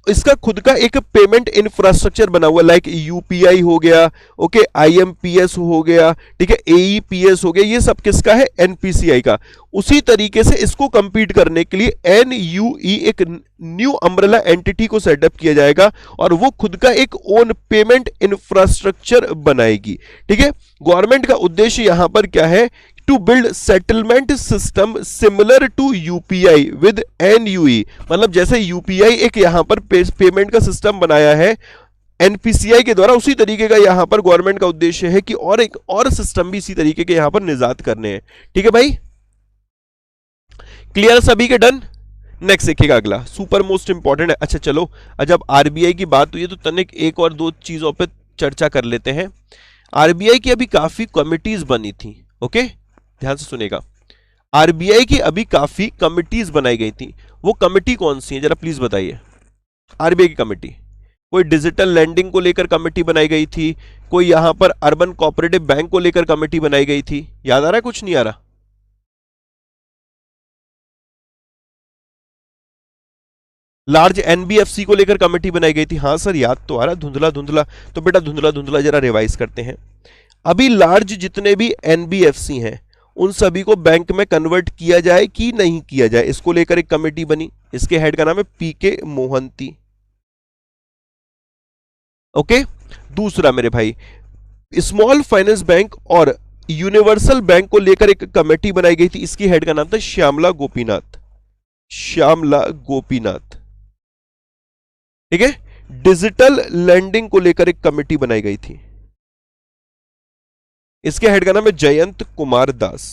इसका खुद का एक पेमेंट इंफ्रास्ट्रक्चर बना हुआ, लाइक यूपीआई हो गया, ओके, आईएमपीएस हो गया, ठीक है, एईपीएस हो गया, ये सब किसका है? एनपीसीआई का। उसी तरीके से इसको कंपीट करने के लिए एनयूई, एक न्यू अम्ब्रेला एंटिटी को सेटअप किया जाएगा, और वो खुद का एक ओन पेमेंट इंफ्रास्ट्रक्चर बनाएगी। ठीक है, गवर्नमेंट का उद्देश्य यहां पर क्या है? To build settlement system similar to UPI with NUE, मतलब जैसे यूपीआई एक यहां पर पेमेंट का सिस्टम बनाया है एनपीसीआई के द्वारा, उसी तरीके का यहां पर गवर्नमेंट का उद्देश्य है कि और एक और सिस्टम भी इसी तरीके के यहां पर निजात करने हैं। ठीक है भाई, क्लियर सभी के? डन। नेक्स्ट देखिएगा, अगला सुपर मोस्ट इंपॉर्टेंट है। अच्छा चलो, जब आरबीआई की बात हुई है तो तनिक एक और दो चीजों पे चर्चा कर लेते हैं। आरबीआई की अभी काफी कमिटीज बनी थी। ओके, ध्यान से सुनेगा, आरबीआई की अभी काफी कमिटीज बनाई गई थी। वो कमिटी कौन सी है जरा प्लीज बताइए? आरबीआई की कमिटी, कोई डिजिटल लैंडिंग को लेकर कमेटी बनाई गई थी, कोई यहां पर अर्बन कोऑपरेटिव बैंक को लेकर कमेटी बनाई गई थी। याद आ रहा है? कुछ नहीं आ रहा? लार्ज एनबीएफसी को लेकर कमेटी बनाई गई थी। हाँ सर, याद तो आ रहा, धुंधला धुंधला। तो बेटा धुंधला धुंधला जरा रिवाइज करते हैं। अभी लार्ज जितने भी एनबीएफसी हैं, उन सभी को बैंक में कन्वर्ट किया जाए कि नहीं किया जाए, इसको लेकर एक कमेटी बनी। इसके हेड का नाम है पीके मोहंती। ओके, दूसरा मेरे भाई, स्मॉल फाइनेंस बैंक और यूनिवर्सल बैंक को लेकर एक कमेटी बनाई गई थी। इसकी हेड का नाम था श्यामला गोपीनाथ। श्यामला गोपीनाथ। ठीक है, डिजिटल लैंडिंग को लेकर एक कमेटी बनाई गई थी। इसके हेड का नाम है Jayant Kumar Das.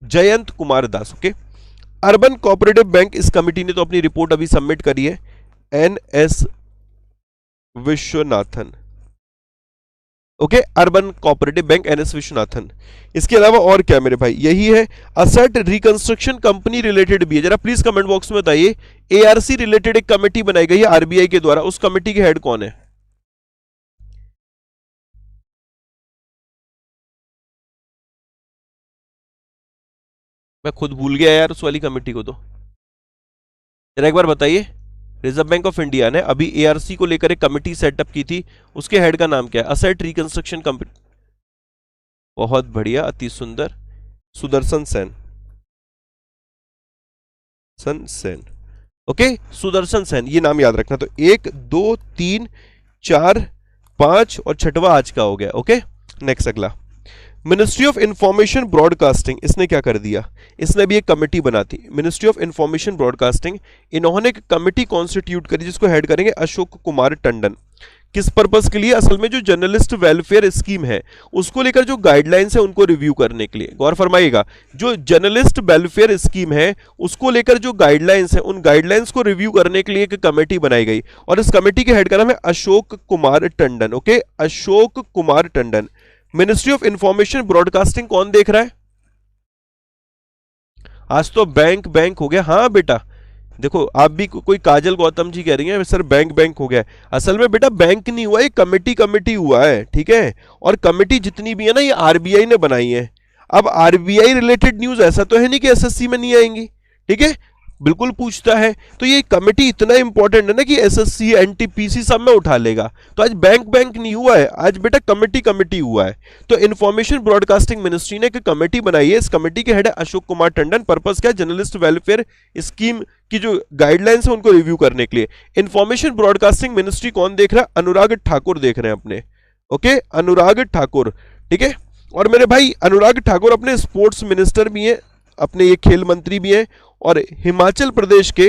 Jayant Kumar Das. Okay, urban cooperative bank, इस कमेटी ने तो अपनी रिपोर्ट अभी सबमिट करी है, NS Viswanathan. Okay, urban cooperative bank, NS Viswanathan. इसके अलावा और क्या मेरे भाई? यही है, असेट रिकंस्ट्रक्शन कंपनी रिलेटेड भी है। जरा प्लीज कमेंट बॉक्स में बताइए, एआरसी रिलेटेड एक कमेटी बनाई गई है आरबीआई के द्वारा, उस कमेटी के हेड कौन है? मैं खुद भूल गया यार उस वाली कमेटी को तो। जरा एक बार बताइए। रिजर्व बैंक ऑफ इंडिया ने अभी एआरसी को लेकर एक कमिटी सेटअप की थी, उसके हेड का नाम क्या है? Asset reconstruction committee. बहुत बढ़िया, अति सुंदर, सुदर्शन सेन। सेन, ओके, सुदर्शन सेन, ये नाम याद रखना। तो 1 2 3 4 5 और छठवा आज का हो गया। ओके, नेक्स्ट अगला, मिनिस्ट्री ऑफ इंफॉर्मेशन ब्रॉडकास्टिंग, इसने क्या कर दिया? इसने भी एक कमेटी बना थी, मिनिस्ट्री ऑफ इंफॉर्मेशन ब्रॉडकास्टिंग। इन्होंने एक कमेटी कॉन्स्टिट्यूट करी जिसको हेड करेंगे अशोक कुमार टंडन। किस पर्पस के लिए? असल में जो जर्नलिस्ट वेलफेयर स्कीम है उसको लेकर जो गाइडलाइंस है उनको रिव्यू करने के लिए। गौर फरमाइएगा, जो जर्नलिस्ट वेलफेयर स्कीम है उसको लेकर जो गाइडलाइंस है उन गाइडलाइंस को रिव्यू करने के लिए एक कमेटी बनाई गई और इस कमेटी के हेड का नाम है Ashok Kumar Tandon. Okay, Ashok Kumar Tandon. Ministry of information broadcasting कौन देख रहा है? आज तो बैंक बैंक हो गया। हाँ बेटा, देखो आप भी कोई काजल गौतम जी कह रही हैं सर बैंक बैंक हो गया है। असल में बेटा बैंक नहीं हुआ, ये कमेटी कमेटी हुआ है, ठीक है। और कमेटी जितनी भी है ना ये आरबीआई ने बनाई है। अब आरबीआई रिलेटेड न्यूज ऐसा तो है नहीं कि एसएससी में नहीं आएंगी, ठीक है, बिल्कुल पूछता है। तो ये कमेटी इतना इंपॉर्टेंट है ना कि एसएससी एनटीपीसी सब में उठा लेगा। तो आज बैंक बैंक नहीं हुआ है, आज बेटा कमेटी कमेटी हुआ है। तो इंफॉर्मेशन ब्रॉडकास्टिंग मिनिस्ट्री ने एक कमेटी बनाई है, इस कमेटी के हेड है अशोक कुमार टंडन। पर्पस क्या है? जर्नलिस्ट वेलफेयर स्कीम की जो गाइडलाइंस है उनको रिव्यू करने के लिए। इंफॉर्मेशन ब्रॉडकास्टिंग मिनिस्ट्री कौन देख रहा है? अनुराग ठाकुर देख रहे हैं अपने। ओके, अनुराग ठाकुर, ठीक है। और मेरे भाई अनुराग ठाकुर अपने स्पोर्ट्स मिनिस्टर भी हैं, अपने ये खेल मंत्री भी हैं और हिमाचल प्रदेश के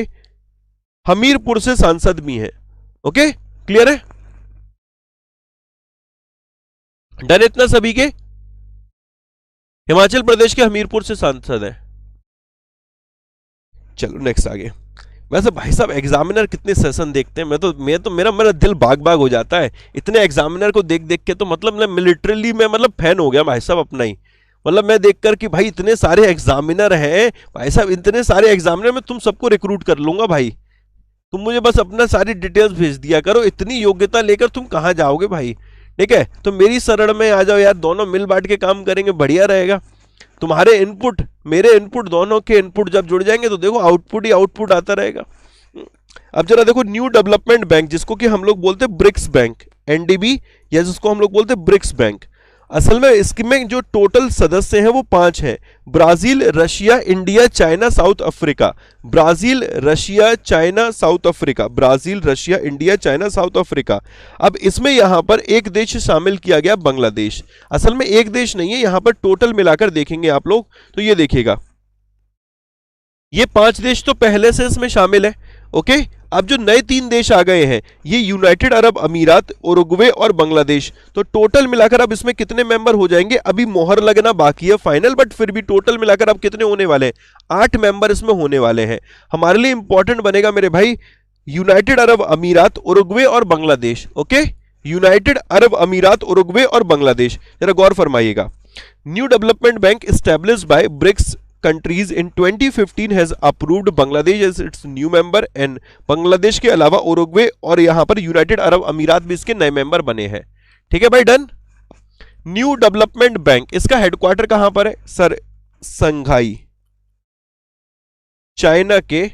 हमीरपुर से सांसद भी हैं। ओके, क्लियर है? डन इतना सभी के? हिमाचल प्रदेश के हमीरपुर से सांसद हैं। चलो नेक्स्ट आगे। वैसे भाई साहब एग्जामिनर कितने सेशन देखते हैं, मेरा दिल बाग बाग हो जाता है इतने एग्जामिनर को देख देख के। तो मतलब मैं लिटरली मैं फैन हो गया भाई साहब अपना ही। मतलब मैं देखकर कि भाई इतने सारे एग्जामिनर हैं भाई साहब, इतने सारे एग्जामिनर, मैं तुम सबको रिक्रूट कर लूंगा भाई। तुम मुझे बस अपना सारी डिटेल्स भेज दिया करो। इतनी योग्यता लेकर तुम कहाँ जाओगे भाई, ठीक है। तो मेरी शरण में आ जाओ यार, दोनों मिल बांट के काम करेंगे, बढ़िया रहेगा। तुम्हारे इनपुट मेरे इनपुट दोनों के इनपुट जब जुड़ जाएंगे तो देखो आउटपुट ही आउटपुट आता रहेगा। अब जरा देखो, न्यू डेवलपमेंट बैंक जिसको कि हम लोग बोलते हैं ब्रिक्स बैंक, एनडीबी, या जिसको हम लोग बोलते हैं ब्रिक्स बैंक। असल में इसमें जो टोटल सदस्य हैं वो 5 हैं। Brazil, Russia, India, China, south Africa. Brazil, Russia, China, south Africa. Brazil, Russia, India, China, south Africa. अब इसमें यहां पर एक देश शामिल किया गया, बांग्लादेश। असल में एक देश नहीं है, यहां पर टोटल मिलाकर देखेंगे आप लोग तो ये देखिएगा, ये 5 देश तो पहले से इसमें शामिल है। ओके, अब जो नए 3 देश आ गए हैं ये यूनाइटेड अरब अमीरात, उरुग्वे और बांग्लादेश। तो टोटल मिलाकर अब इसमें कितने मेंबर हो जाएंगे? अभी मोहर लगना बाकी है फाइनल, बट फिर भी टोटल मिलाकर अब कितने होने वाले हैं? 8 मेंबर इसमें होने वाले हैं। हमारे लिए इंपॉर्टेंट बनेगा मेरे भाई यूनाइटेड अरब अमीरात, उरुग्वे और बांग्लादेश। ओके, यूनाइटेड अरब अमीरात, उरुग्वे और बांग्लादेश। जरा गौर फरमाइएगा। New Development Bank established by BRICS countries in 2015 has approved Bangladesh as its new member and Bangladesh के अलावा उरुग्वे और यहां पर यूनाइटेड अरब अमीरात भी इसके नए मेंबर बने हैं। ठीक है भाई, डन। न्यू डेवलपमेंट बैंक, इसका हेडक्वार्टर कहां पर है? सर संघाई, चाइना के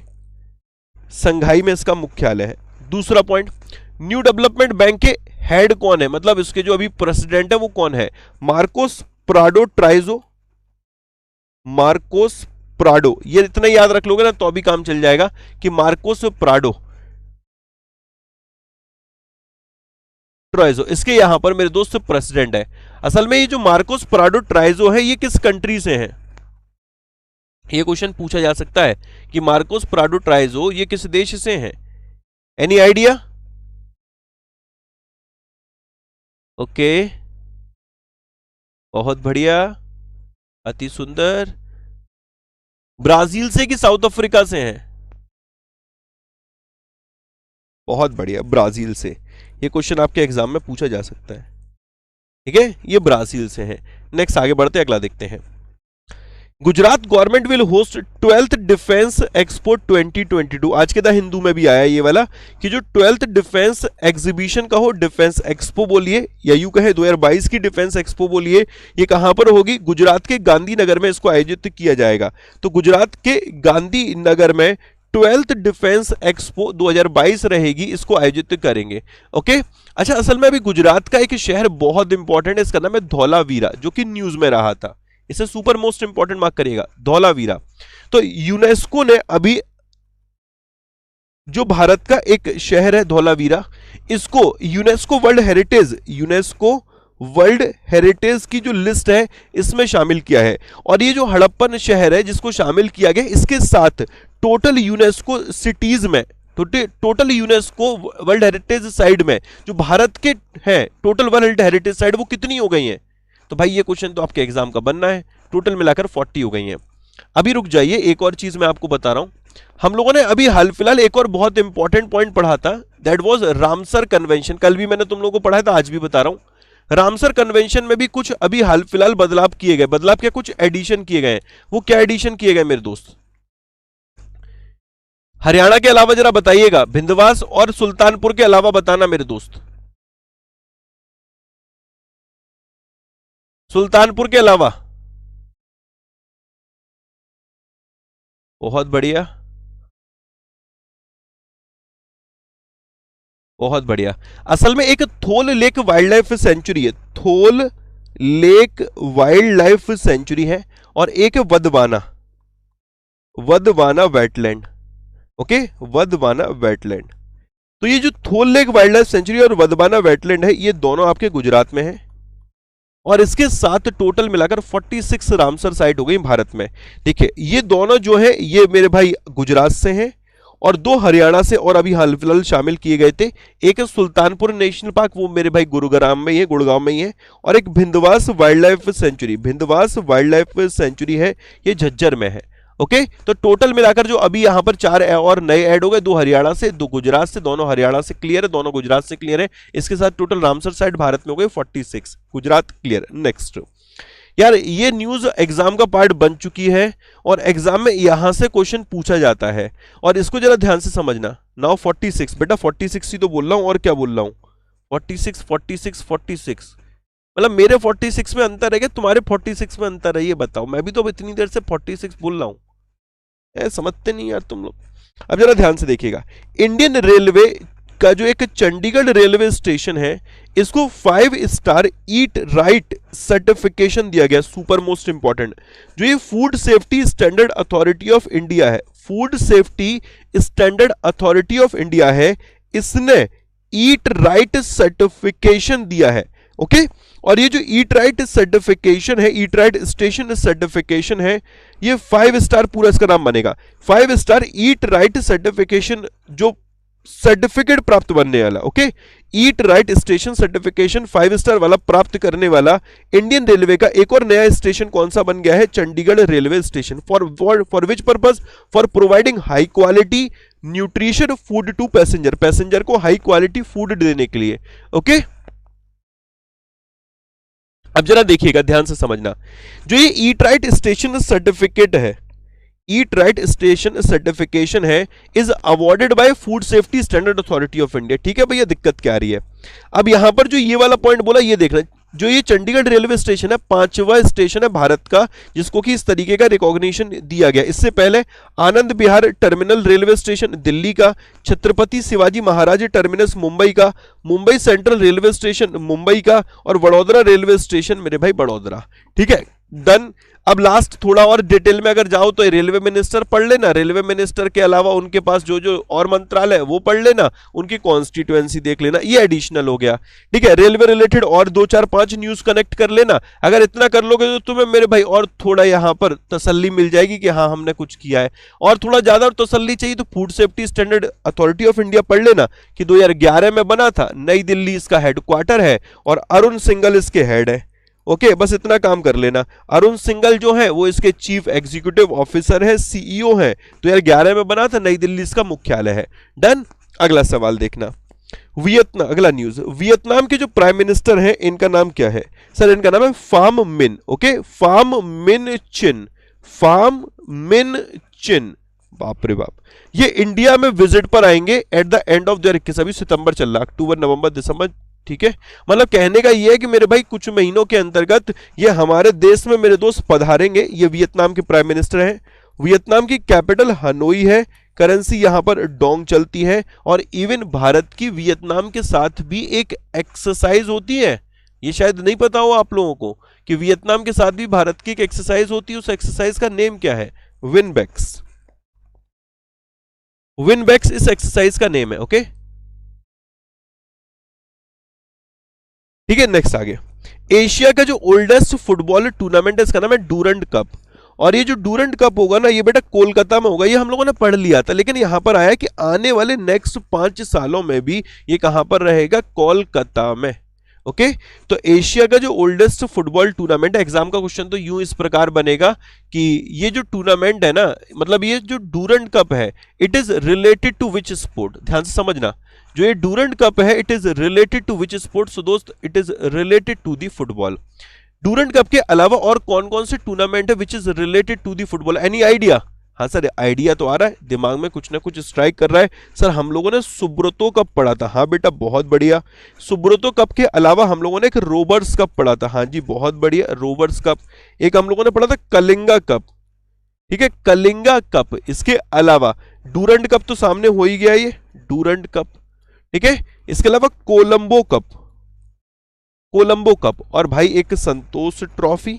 संघाई में इसका मुख्यालय है। दूसरा पॉइंट, न्यू डेवलपमेंट बैंक के हेड कौन है, मतलब इसके जो अभी प्रेसिडेंट है वो कौन है? Marcos Prado ट्राइजो। मार्कोस प्राडो, ये इतना याद रख लोगे ना तो अभी काम चल जाएगा कि मार्कोस प्राडो ट्राइजो, इसके यहां पर मेरे दोस्त प्रेसिडेंट है। असल में ये जो मार्कोस प्राडो ट्राइजो है ये किस कंट्री से है? ये क्वेश्चन पूछा जा सकता है कि मार्कोस प्राडो ट्राइजो ये किस देश से है? Any idea? ओके, बहुत बढ़िया, अति सुंदर। ब्राजील से कि साउथ अफ्रीका से हैं? बहुत बढ़िया, ब्राजील से। ये क्वेश्चन आपके एग्जाम में पूछा जा सकता है, ठीक है, ये ब्राजील से है। नेक्स्ट आगे बढ़ते, अगला देखते हैं। Gujarat government will host 12th defence expo 2022। आज के द हिंदू में भी आया ये वाला कि जो 12th डिफेंस एग्जीबिशन का हो, डिफेंस एक्सपो बोलिए या यूं कहे 2022 की डिफेंस एक्सपो बोलिए, ये कहां पर होगी? गुजरात के गांधीनगर में इसको आयोजित किया जाएगा। तो गुजरात के गांधीनगर में 12th डिफेंस एक्सपो 2022 रहेगी, इसको आयोजित करेंगे। ओके, अच्छा असल में अभी गुजरात का एक शहर बहुत इंपॉर्टेंट है, इसका नाम है धौलावीरा, जो कि न्यूज में रहा था, इसे सुपर मोस्ट इंपॉर्टेंट मार्क करिएगा, धौलावीरा। तो यूनेस्को ने अभी जो भारत का एक शहर है धौलावीरा, इसको यूनेस्को वर्ल्ड हेरिटेज की जो लिस्ट है इसमें शामिल किया है। और ये जो हड़प्पन शहर है जिसको शामिल किया गया, इसके साथ टोटल यूनेस्को सिटीज में, total UNESCO world heritage site में जो भारत के हैं, टोटल वर्ल्ड हेरिटेज साइट वो कितनी हो गई हैं? तो भाई ये क्वेश्चन तो आपके एग्जाम का बनना है, टोटल मिलाकर 40 हो गई हैं। अभी रुक जाइए, एक और चीज मैं आपको बता रहा हूं। हम लोगों ने अभी हाल फिलहाल एक और बहुत इंपॉर्टेंट पॉइंट पढ़ा था, दैट वाज रामसर कन्वेंशन। कल भी मैंने तुम लोगों को पढ़ाया था, आज भी बता रहा हूं। रामसर कन्वेंशन में भी कुछ अभी हाल फिलहाल बदलाव किए गए। बदलाव क्या, कुछ एडिशन किए गए। वो क्या एडिशन किए गए मेरे दोस्त? हरियाणा के अलावा जरा बताइएगा, भिंदवास और सुल्तानपुर के अलावा बताना मेरे दोस्त, सुल्तानपुर के अलावा। बहुत बढ़िया, बहुत बढ़िया। असल में एक Thol lake wild life sanctuary है, Thol lake wild life sanctuary है, और एक Wadhwana wetland. Okay, Wadhwana wetland. तो ये जो Thol lake wild life sanctuary और वदवाना वेटलैंड है, ये दोनों आपके गुजरात में है, और इसके साथ टोटल मिलाकर 46 रामसर साइट हो गई भारत में। देखिए ये दोनों जो है ये मेरे भाई गुजरात से हैं, और 2 हरियाणा से और अभी हाल फिलहाल शामिल किए गए थे। एक है सुल्तानपुर नेशनल पार्क, वो मेरे भाई गुरुग्राम में ही है, गुड़गांव में ही है, और एक Bhindawas wild life sanctuary, Bhindawas wild life sanctuary है, ये झज्जर में है। ओके, तो टोटल मिलाकर जो अभी यहां पर 4 और नए ऐड हो गए, 2 हरियाणा से, 2 गुजरात से, दोनों हरियाणा से क्लियर है, दोनों गुजरात से क्लियर है। इसके साथ टोटल रामसर साइट भारत में हो गए 46, गुजरात क्लियर। नेक्स्ट यार, ये न्यूज एग्जाम का पार्ट बन चुकी है, और एग्जाम में यहां से क्वेश्चन पूछा जाता है, और इसको जरा ध्यान से समझना। नाउ 46, बेटा 46 ही तो बोल रहा हूं, और क्या बोल रहा हूं? 46 46 46, मतलब मेरे 46 में अंतर है क्या, तुम्हारे 46 में अंतर है? ये बताओ, मैं भी तो अब इतनी देर से 46 बोल रहा हूं, समझते नहीं यार तुम लोग। अब जरा ध्यान से देखिएगा, इंडियन रेलवे का जो एक चंडीगढ़ रेलवे स्टेशन है, इसको 5 स्टार ईट राइट सर्टिफिकेशन दिया गया, सुपर मोस्ट इंपॉर्टेंट। जो ये food safety standard authority of India है, food safety standard authority of India है, इसने ईट राइट सर्टिफिकेशन दिया है। ओके, और ये जो ईट राइट सर्टिफिकेशन है, ईट राइट स्टेशन सर्टिफिकेशन है, ये 5 स्टार पूरा इसका नाम बनेगा, 5 स्टार ईट राइट सर्टिफिकेशन, जो सर्टिफिकेट प्राप्त बनने वाला। Okay, eat right station certification 5 star वाला प्राप्त करने वाला इंडियन रेलवे का एक और नया स्टेशन कौन सा बन गया है? Chandigarh railway station. For which purpose? For providing high quality nutrition food to passenger, passenger को हाई क्वालिटी फूड देने के लिए। ओके, अब जरा देखिएगा, ध्यान से समझना। जो ये ईट राइट स्टेशन सर्टिफिकेट है, ईट राइट स्टेशन सर्टिफिकेशन है, is awarded bye food safety standard authority of India. ठीक है भैया, दिक्कत क्या आ रही है? अब यहां पर जो ये वाला पॉइंट बोला, ये देखना, जो ये चंडीगढ़ रेलवे स्टेशन है, 5वां स्टेशन है भारत का जिसको कि इस तरीके का रिकॉग्निशन दिया गया। इससे पहले Anand Vihar terminal railway station Delhi का, छत्रपति शिवाजी महाराज टर्मिनस मुंबई का, Mumbai central railway station Mumbai का, और वडोदरा रेलवे स्टेशन मेरे भाई वडोदरा। ठीक है, डन। अब लास्ट थोड़ा और डिटेल में अगर जाओ तो रेलवे मिनिस्टर पढ़ लेना, रेलवे मिनिस्टर के अलावा उनके पास जो जो और मंत्रालय है वो पढ़ लेना, उनकी कॉन्स्टिट्यूएंसी देख लेना, ये एडिशनल हो गया। ठीक है, रेलवे रिलेटेड और 2 4 5 न्यूज कनेक्ट कर लेना। अगर इतना कर लोगे तो तुम्हें मेरे भाई और थोड़ा यहां पर तसल्ली मिल जाएगी कि हाँ हमने कुछ किया है। और थोड़ा ज्यादा और तसल्ली चाहिए तो food safety standard authority of India पढ़ लेना कि 2011 में बना था, नई दिल्ली इसका हेडक्वार्टर है, और अरुण सिंघल इसके हेड है। ओके, बस इतना काम कर लेना। अरुण सिंघल जो है वो इसके चीफ एग्जीक्यूटिव ऑफिसर है, सीईओ है। 2011 में बना था, नई दिल्ली इसका मुख्यालय है। डन। अगला सवाल देखना, वियतनाम, अगला न्यूज। वियतनाम के जो प्राइम मिनिस्टर हैं इनका नाम क्या है? सर इनका नाम है फाम मिन। ओके, फाम मिन चिन, फाम मिन चिन। बाप रे बाप, ये इंडिया में विजिट पर आएंगे एट द एंड ऑफ 2021। अभी सितंबर चल रहा, अक्टूबर नवंबर दिसंबर। ठीक है, मतलब कहने का ये है कि मेरे भाई कुछ महीनों के अंतर्गत ये हमारे देश में मेरे दोस्त पधारेंगे। ये वियतनाम के प्राइम मिनिस्टर हैं। वियतनाम की कैपिटल हनोई है, करेंसी यहां पर डोंग चलती है। और इवन भारत की वियतनाम के साथ भी एक एक्सरसाइज होती है, ये शायद नहीं पता हो आप लोगों को कि वियतनाम के साथ भी भारत की एक एक्सरसाइज होती है। उस एक्सरसाइज का नेम क्या है? विनबेक्स। विनबेक्स इस एक्सरसाइज का नेम है। ओके, ठीक है, नेक्स्ट आगे। एशिया का जो ओल्डेस्ट फुटबॉल टूर्नामेंट है इसका नाम है डूरंड कप। और ये जो डूरंड कप होगा ना, ये बेटा कोलकाता में होगा। ये हम लोगों ने पढ़ लिया था, लेकिन यहां पर आया कि आने वाले नेक्स्ट 5 सालों में भी ये कहां पर रहेगा? कोलकाता में। ओके, तो एशिया का जो ओल्डेस्ट फुटबॉल टूर्नामेंट है, एग्जाम का क्वेश्चन तो यूं इस प्रकार बनेगा कि ये जो टूर्नामेंट है ना, मतलब ये जो डूरंड कप है, it is related to which sport? ध्यान से समझना, जो ये डूरंड कप है it is related to which sport? So दोस्त, it is related to the football. Durand cup के अलावा और कौन कौन से टूर्नामेंट है which is related to the football? Any idea? हाँ सर, आइडिया तो आ रहा है, दिमाग में कुछ ना कुछ स्ट्राइक कर रहा है। सर हम लोगों ने सुब्रतो कप पढ़ा था। हाँ बेटा, बहुत बढ़िया। सुब्रतो कप के अलावा हम लोगों ने एक रोबर्स कप पढ़ा था। हाँ जी, बहुत बढ़िया, रोबर्स कप। एक हम लोगों ने पढ़ा था कलिंगा कप। ठीक है, कलिंगा कप। इसके अलावा डूरंड कप तो सामने हो ही गया, ये डूरंड कप। ठीक है, इसके अलावा कोलंबो कप, कोलंबो कप, और भाई एक संतोष ट्रॉफी।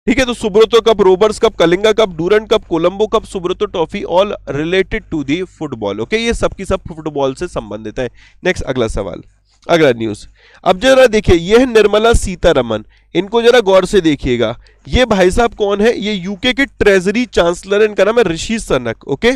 ठीक है, तो Subroto cup, Rovers cup, Kalinga cup, Durand cup, Colombo cup, Subroto trophy, all related to the football. Okay, ये सब की सब फुटबॉल से संबंधित है। नेक्स्ट, अगला सवाल, अगला न्यूज। अब जरा देखिए, ये है निर्मला सीतारमन। इनको जरा गौर से देखिएगा। ये भाई साहब कौन है? ये यूके के ट्रेजरी चांसलर, इनका नाम है ऋषि सनक। ओके,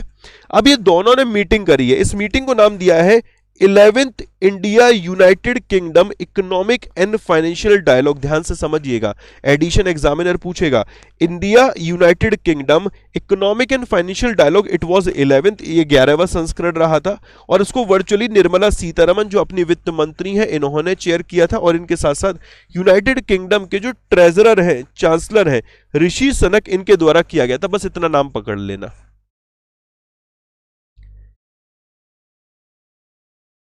अब ये दोनों ने मीटिंग करी है। इस मीटिंग को नाम दिया है 11th India United Kingdom economic and financial dialogue. ध्यान से समझिएगा, एडिशन एग्जामिनर पूछेगा। India United Kingdom economic and financial dialogue, it was 11th, ये 11वां संस्करण रहा था। और इसको वर्चुअली निर्मला सीतारमन जो अपनी वित्त मंत्री हैं, इन्होंने चेयर किया था। और इनके साथ साथ यूनाइटेड किंगडम के जो ट्रेजरर हैं, चांसलर हैं, ऋषि सनक, इनके द्वारा किया गया था। बस इतना नाम पकड़ लेना।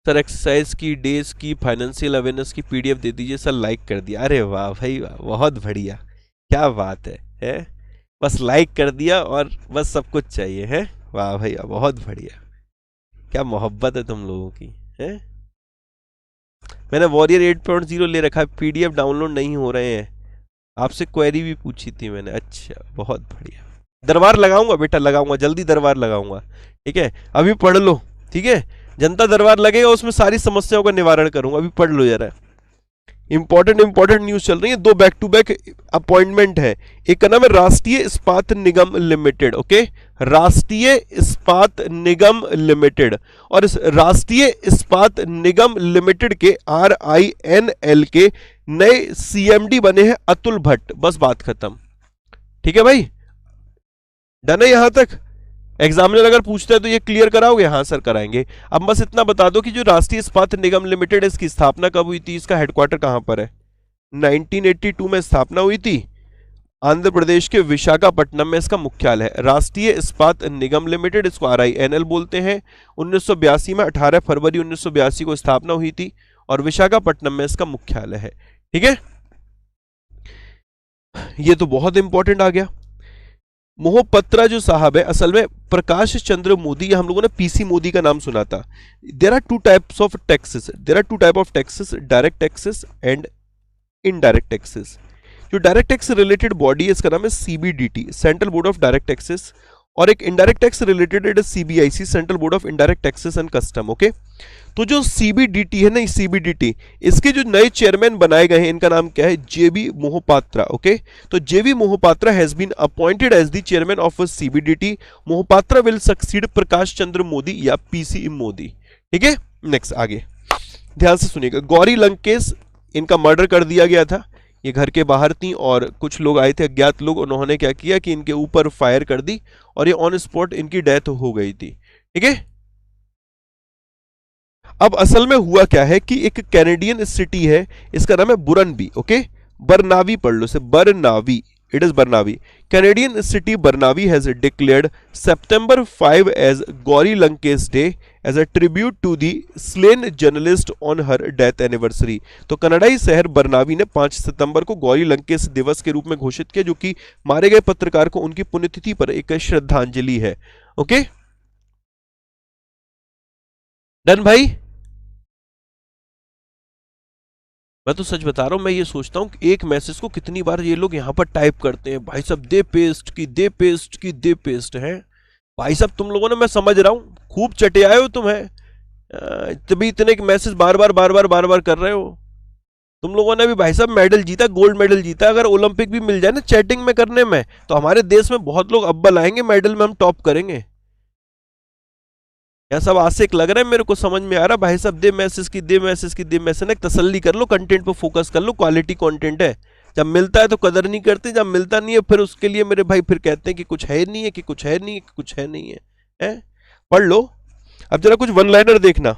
सर एक्सरसाइज की, डेज की, फाइनेंशियल अवेयरनेस की पीडीएफ दे दीजिए सर, लाइक कर दिया। अरे वाह भाई वाह, बहुत बढ़िया, क्या बात है? बस लाइक कर दिया और बस सब कुछ चाहिए है। वाह भाई वाह, बहुत बढ़िया, क्या मोहब्बत है तुम लोगों की है। मैंने वॉरियर 8.0 ले रखा है, पीडीएफ डाउनलोड नहीं हो रहे हैं। आपसे क्वेरी भी पूछी थी मैंने। अच्छा, बहुत बढ़िया। दरबार लगाऊंगा बेटा, लगाऊंगा, जल्दी दरबार लगाऊंगा। ठीक है, अभी पढ़ लो। ठीक है, जनता दरबार लगेगा, उसमें सारी समस्याओं का निवारण करूंगा। अभी पढ़ लो जरा, इंपॉर्टेंट न्यूज चल रही है। 2 बैक टू बैक अपॉइंटमेंट है। एक का नाम है राष्ट्रीय इस्पात निगम लिमिटेड। ओके, राष्ट्रीय इस्पात निगम लिमिटेड। और इस राष्ट्रीय इस्पात निगम लिमिटेड के RINL के नए CMD बने हैं अतुल भट्ट। बस बात खत्म। ठीक है भाई, डन है यहां तक? एग्जामिनर अगर पूछता है तो ये क्लियर कराओगे? हाँ सर, कराएंगे। अब बस इतना बता दो कि जो राष्ट्रीय इस्पात निगम लिमिटेड है, इसकी स्थापना कब हुई थी? इसका हेडक्वार्टर कहां पर है? 1982 में स्थापना हुई थी। आंध्र प्रदेश के विशाखापट्टनम में इसका मुख्यालय है। राष्ट्रीय इस्पात निगम लिमिटेड, इसको RINL बोलते हैं। 1982 में 18 फरवरी 1982 को स्थापना हुई थी और विशाखापट्टनम में इसका मुख्यालय है। ठीक है, ये तो बहुत इंपॉर्टेंट आ गया। मोहपत्रा जो साहब है, असल में प्रकाश चंद्र मोदी, हम लोगों ने PC मोदी का नाम सुना था। There are 2 types of taxes, direct taxes and indirect taxes. जो डायरेक्ट टैक्स रिलेटेड बॉडी है, इसका नाम है CBDT, central board of direct taxes. और एक indirect tax related CBIC, central board of indirect taxes and custom. Okay, तो जो CBDT है ना, CBDT, इसके जो नए चेयरमैन बनाए गए हैं, इनका नाम क्या है? JB मोहपात्रा। ओके, तो JB Mohapatra has been appointed as the chairman of CBDT। Mohapatra will succeed Prakash Chandra Modi या PC मोदी। ठीक है, नेक्स्ट आगे ध्यान से सुनिएगा। गौरी लंकेश, इनका मर्डर कर दिया गया था। ये घर के बाहर थी और कुछ लोग आए थे, अज्ञात लोग, उन्होंने क्या किया कि इनके ऊपर फायर कर दी और ये ऑन स्पॉट इनकी डेथ हो गई थी। ठीक है, अब असल में हुआ क्या है कि एक कैनेडियन सिटी है, इसका नाम है बुरनबी। ओके, बरनावी पढ़ लो से, बरनावी। It is Barnavi. Canadian city Barnavi has declared September 5 as Gauri Lankesh Day as a tribute to the slain journalist on her death anniversary. तो कनाडाई शहर बर्नावी ने 5 सितंबर को गौरी लंकेश दिवस के रूप में घोषित किया, जो कि मारे गए पत्रकार को उनकी पुण्यतिथि पर एक श्रद्धांजलि है। ओके डन भाई। मैं तो सच बता रहा हूं, मैं ये सोचता हूं कि एक मैसेज को कितनी बार ये लोग यहां पर टाइप करते हैं। भाई साहब दे पेस्ट की दे पेस्ट की दे पेस्ट है। भाई साहब तुम लोगों ने, मैं समझ रहा हूं खूब चटे आए हो तुम, है तभी इतने मैसेज बार बार कर रहे हो। तुम लोगों ने भी भाई साहब मेडल जीता, गोल्ड मेडल जीता। अगर ओलंपिक भी मिल जाए ना चैटिंग में करने में, तो हमारे देश में बहुत लोग अव्वल आएंगे, मेडल में हम टॉप करेंगे। यह सब आशिक लग रहा है मेरे को, समझ में आ रहा। भाई साहब दे मैसेज की दे मैसेज की दे मैसेज, तसल्ली कर लो, कंटेंट पे फोकस कर लो, क्वालिटी कंटेंट है। जब मिलता है तो कदर नहीं करते, जब मिलता नहीं है फिर उसके लिए मेरे भाई फिर कहते हैं कि कुछ है नहीं है, कि कुछ है नहीं है, कि कुछ है नहीं है। पढ़ लो। अब जरा कुछ वन लाइनर देखना।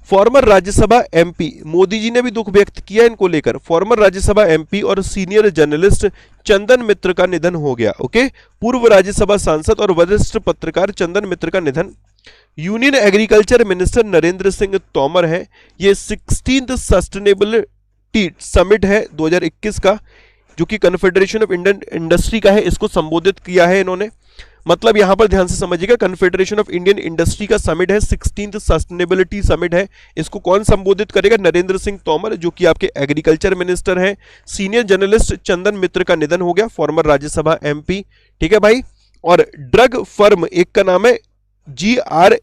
फॉर्मर राज्यसभा एमपी, मोदी जी ने भी दुख व्यक्त किया इनको लेकर। फॉर्मर राज्यसभा एमपी और सीनियर जर्नलिस्ट चंदन मित्र का निधन हो गया। ओके, पूर्व राज्यसभा सांसद और वरिष्ठ पत्रकार चंदन मित्र का निधन। Union agriculture minister Narendra Singh Tomar है। ये 16th सस्टेनेबिलिटी समिट है 2021 का, जो कि कन्फेडरेशन ऑफ इंडियन इंडस्ट्री का है, इसको संबोधित किया है इन्होंने। मतलब यहां पर ध्यान से समझिएगा, कन्फेडरेशन ऑफ इंडियन इंडस्ट्री का समिट है, 16th सस्टेनेबिलिटी समिट है। इसको कौन संबोधित करेगा? नरेंद्र सिंह तोमर, जो कि आपके एग्रीकल्चर मिनिस्टर हैं। सीनियर जर्नलिस्ट चंदन मित्र का निधन हो गया, फॉर्मर राज्यसभा एमपी। ठीक है भाई। और ड्रग फर्म एक का नाम है GRANULES,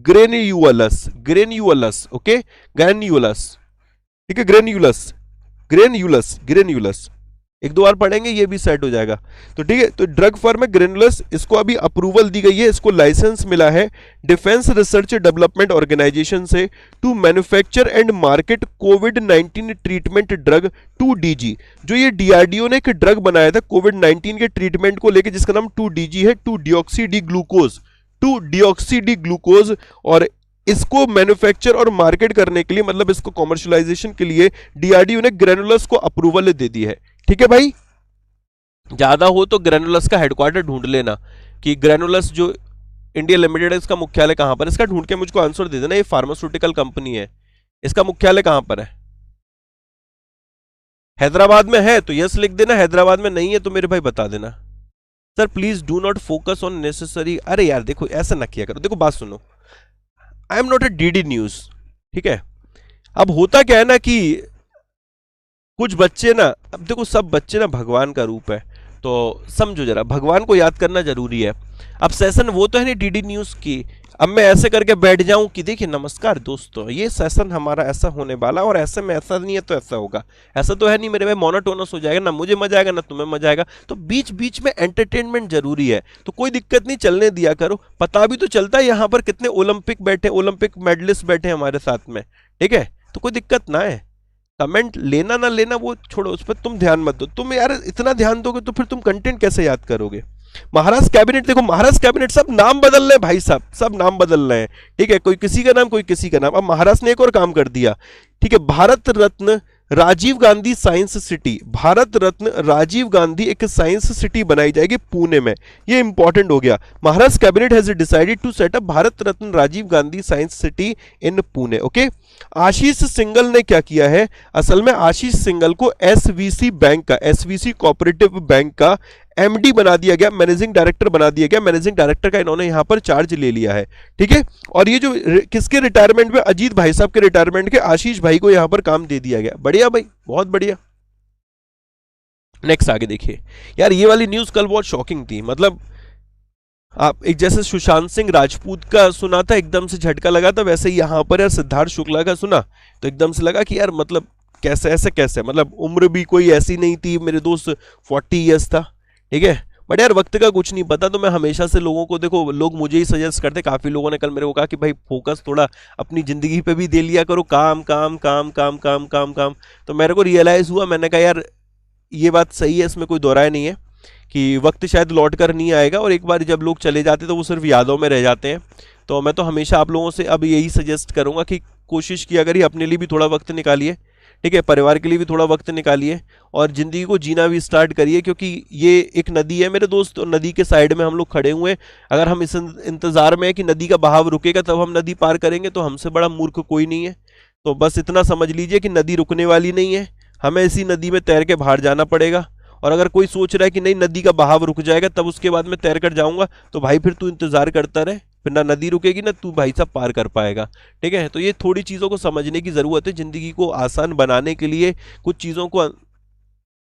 ग्रेन्यूलस। ओके, ग्रेन्यूलस। ठीक है, ग्रेन्यूलस एक दो बार पढ़ेंगे, ये भी सेट हो जाएगा। तो ठीक है, तो ड्रग फर्म है ग्रेनुलस, इसको अभी अप्रूवल दी गई है, इसको लाइसेंस मिला है डिफेंस रिसर्च डेवलपमेंट ऑर्गेनाइजेशन से टू मैन्युफैक्चर एंड मार्केट कोविड-19 ट्रीटमेंट ड्रग 2DG। जो ये DRDO ने एक ड्रग बनाया था कोविड-19 के ट्रीटमेंट को लेकर, जिसका नाम 2DG है, 2-डिऑक्सी-डी ग्लूकोज। और इसको मैन्युफैक्चर और मार्केट करने के लिए, मतलब इसको कॉमर्शियलाइजेशन के लिए DRDO ने ग्रेनुलस को अप्रूवल दे दी है। ठीक है भाई। ज्यादा हो तो ग्रेनुलस का हेडक्वार्टर ढूंढ लेना कि ग्रेनुलस जो इंडिया लिमिटेड है, इसका मुख्यालय कहां पर, इसका ढूंढ के मुझको आंसर दे देना। ये फार्मास्यूटिकल कंपनी है, इसका मुख्यालय कहां पर है? हैदराबाद में है तो यस लिख देना, हैदराबाद में नहीं है तो मेरे भाई बता देना। Sir please do not focus on necessary. अरे यार देखो, ऐसा ना किया करो। देखो बात सुनो, I am not a DD news. ठीक है, अब होता क्या है ना कि कुछ बच्चे ना, अब देखो सब बच्चे ना भगवान का रूप है, तो समझो जरा, भगवान को याद करना जरूरी है। अब सेशन वो तो है नहीं DD न्यूज की, अब मैं ऐसे करके बैठ जाऊं कि देखिए नमस्कार दोस्तों, ये सेशन हमारा ऐसा होने वाला, और ऐसे में ऐसा नहीं है तो ऐसा होगा, ऐसा तो है नहीं मेरे भाई, मोनोटोनस हो जाएगा, ना मुझे मजा आएगा ना तुम्हें मजा आएगा। तो बीच बीच में एंटरटेनमेंट जरूरी है, तो कोई दिक्कत नहीं, चलने दिया करो। पता भी तो चलता है यहाँ पर कितने ओलंपिक बैठे, ओलंपिक मेडलिस्ट बैठे हमारे साथ में। ठीक है, तो कोई दिक्कत ना है। कमेंट लेना ना लेना वो छोड़ो, उस पर तुम ध्यान मत दो। तुम यार इतना ध्यान दोगे तो फिर तुम कंटेंट कैसे याद करोगे? महाराष्ट्र कैबिनेट, देखो महाराष्ट्र कैबिनेट सब नाम बदल रहे हैं भाई साहब, सब नाम बदल रहे हैं। ठीक है, कोई किसी का नाम कोई किसी का नाम। अब महाराष्ट्र ने एक और काम कर दिया। ठीक है, भारत रत्न राजीव गांधी साइंस सिटी, भारत रत्न राजीव गांधी एक साइंस सिटी बनाई जाएगी पुणे में। ये इंपॉर्टेंट हो गया। Maharashtra cabinet has decided to set up Bharat Ratna Rajiv Gandhi science city in Pune. Okay, Ashish Singhal ने क्या किया है? असल में आशीष सिंगल को SVC बैंक का, SVC कोऑपरेटिव बैंक का MD बना दिया गया, मैनेजिंग डायरेक्टर बना दिया गया। मैनेजिंग डायरेक्टर का इन्होंने यहां पर चार्ज ले लिया है। ठीक है, और ये जो किसके रिटायरमेंट में, अजीत भाई साहब के रिटायरमेंट के, आशीष भाई को यहां पर काम दे दिया गया। बढ़िया भाई, बहुत बढ़िया। नेक्स्ट आगे देखिए यार, ये वाली न्यूज कल बहुत शॉकिंग थी। मतलब आप एक जैसे सुशांत सिंह राजपूत का सुना था, एकदम से झटका लगा था, वैसे ही यहां पर यार सिद्धार्थ शुक्ला का सुना तो एकदम से लगा कि यार मतलब कैसे ऐसे कैसे, मतलब उम्र भी कोई ऐसी नहीं थी, मेरे दोस्त 40 ईयर्स था। ठीक है, बट यार वक्त का कुछ नहीं पता, तो मैं हमेशा से लोगों को, देखो लोग मुझे ही सजेस्ट करते, काफ़ी लोगों ने कल मेरे को कहा कि भाई फोकस थोड़ा अपनी ज़िंदगी पे भी दे लिया करो, काम काम काम काम काम काम काम। तो मेरे को रियलाइज़ हुआ, मैंने कहा यार ये बात सही है, इसमें कोई दोहराया नहीं है कि वक्त शायद लौट कर नहीं आएगा, और एक बार जब लोग चले जाते तो वो सिर्फ यादों में रह जाते हैं। तो मैं तो हमेशा आप लोगों से अब यही सजेस्ट करूँगा कि कोशिश किया करिए, अपने लिए भी थोड़ा वक्त निकालिए। ठीक है, परिवार के लिए भी थोड़ा वक्त निकालिए और ज़िंदगी को जीना भी स्टार्ट करिए, क्योंकि ये एक नदी है मेरे दोस्त, और नदी के साइड में हम लोग खड़े हुए हैं। अगर हम इस इंतज़ार में है कि नदी का बहाव रुकेगा तब हम नदी पार करेंगे, तो हमसे बड़ा मूर्ख कोई नहीं है। तो बस इतना समझ लीजिए कि नदी रुकने वाली नहीं है, हमें इसी नदी में तैर के बाहर जाना पड़ेगा। और अगर कोई सोच रहा है कि नहीं नदी का बहाव रुक जाएगा तब उसके बाद मैं तैर कर जाऊंगा, तो भाई फिर तू इंतजार करता रहे, फिर ना नदी रुकेगी ना तू भाई साहब पार कर पाएगा। ठीक है, तो ये थोड़ी चीज़ों को समझने की ज़रूरत है। ज़िंदगी को आसान बनाने के लिए कुछ चीज़ों को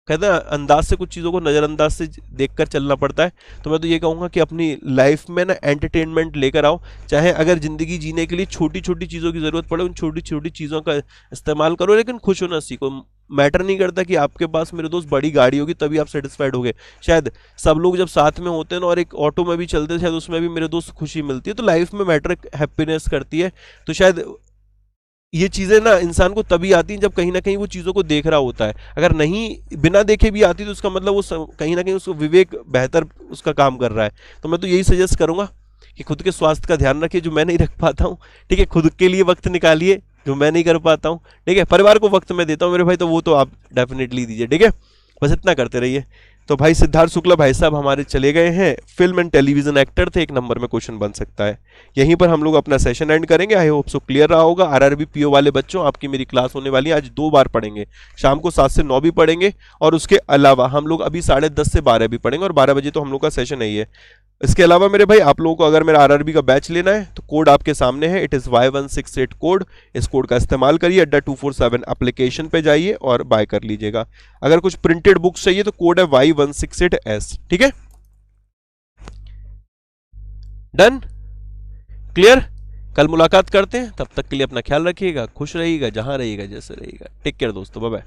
कहते हैं अंदाज से, कुछ चीज़ों को नज़रअंदाज से देखकर चलना पड़ता है। तो मैं तो ये कहूँगा कि अपनी लाइफ में ना एंटरटेनमेंट लेकर आओ। चाहे अगर ज़िंदगी जीने के लिए छोटी छोटी चीज़ों की ज़रूरत पड़े, उन छोटी छोटी चीज़ों का इस्तेमाल करो, लेकिन खुश होना सीखो। मैटर नहीं करता कि आपके पास मेरे दोस्त बड़ी गाड़ी होगी तभी आप सेटिस्फाइड होगे। शायद सब लोग जब साथ में होते हैं ना और एक ऑटो में भी चलते हैं, शायद उसमें भी मेरे दोस्त खुशी मिलती है। तो लाइफ में मैटर हैप्पीनेस करती है। तो शायद ये चीज़ें ना इंसान को तभी आती हैं जब कहीं ना कहीं वो चीज़ों को देख रहा होता है। अगर नहीं बिना देखे भी आती तो उसका मतलब वो कहीं ना कहीं उसको विवेक बेहतर उसका काम कर रहा है। तो मैं तो यही सजेस्ट करूंगा कि खुद के स्वास्थ्य का ध्यान रखिए, जो मैं नहीं रख पाता हूँ। ठीक है, खुद के लिए वक्त निकालिए, जो मैं नहीं कर पाता हूँ। ठीक है, परिवार को वक्त मैं देता हूँ मेरे भाई, तो वो तो आप डेफिनेटली दीजिए। ठीक है, बस इतना करते रहिए। तो भाई सिद्धार्थ शुक्ला भाई साहब हमारे चले गए हैं, फिल्म एंड टेलीविजन एक्टर थे, 1 नंबर में क्वेश्चन बन सकता है। यहीं पर हम लोग अपना सेशन एंड करेंगे। आई होप सो क्लियर रहा होगा। आरआरबी पीओ वाले बच्चों, आपकी मेरी क्लास होने वाली है। आज 2 बार पढ़ेंगे, शाम को 7 से 9 भी पढ़ेंगे, और उसके अलावा हम लोग अभी 10:30 से 12 भी पढ़ेंगे, और 12 बजे तो हम लोग का सेशन ही है। इसके अलावा मेरे भाई आप लोगों को अगर मेरा आरआरबी का बैच लेना है तो कोड आपके सामने है, इट इज़ Y168 कोड। इस कोड का इस्तेमाल करिए, Adda247 एप्लीकेशन पे जाइए और बाय कर लीजिएगा। अगर कुछ प्रिंटेड बुक्स चाहिए तो कोड है Y168S। ठीक है, डन, क्लियर। कल मुलाकात करते हैं, तब तक के लिए अपना ख्याल रखिएगा, खुश रहिएगा, जहां रहिएगा, जैसे रहिएगा। टेक केयर दोस्तों, बाय बाय।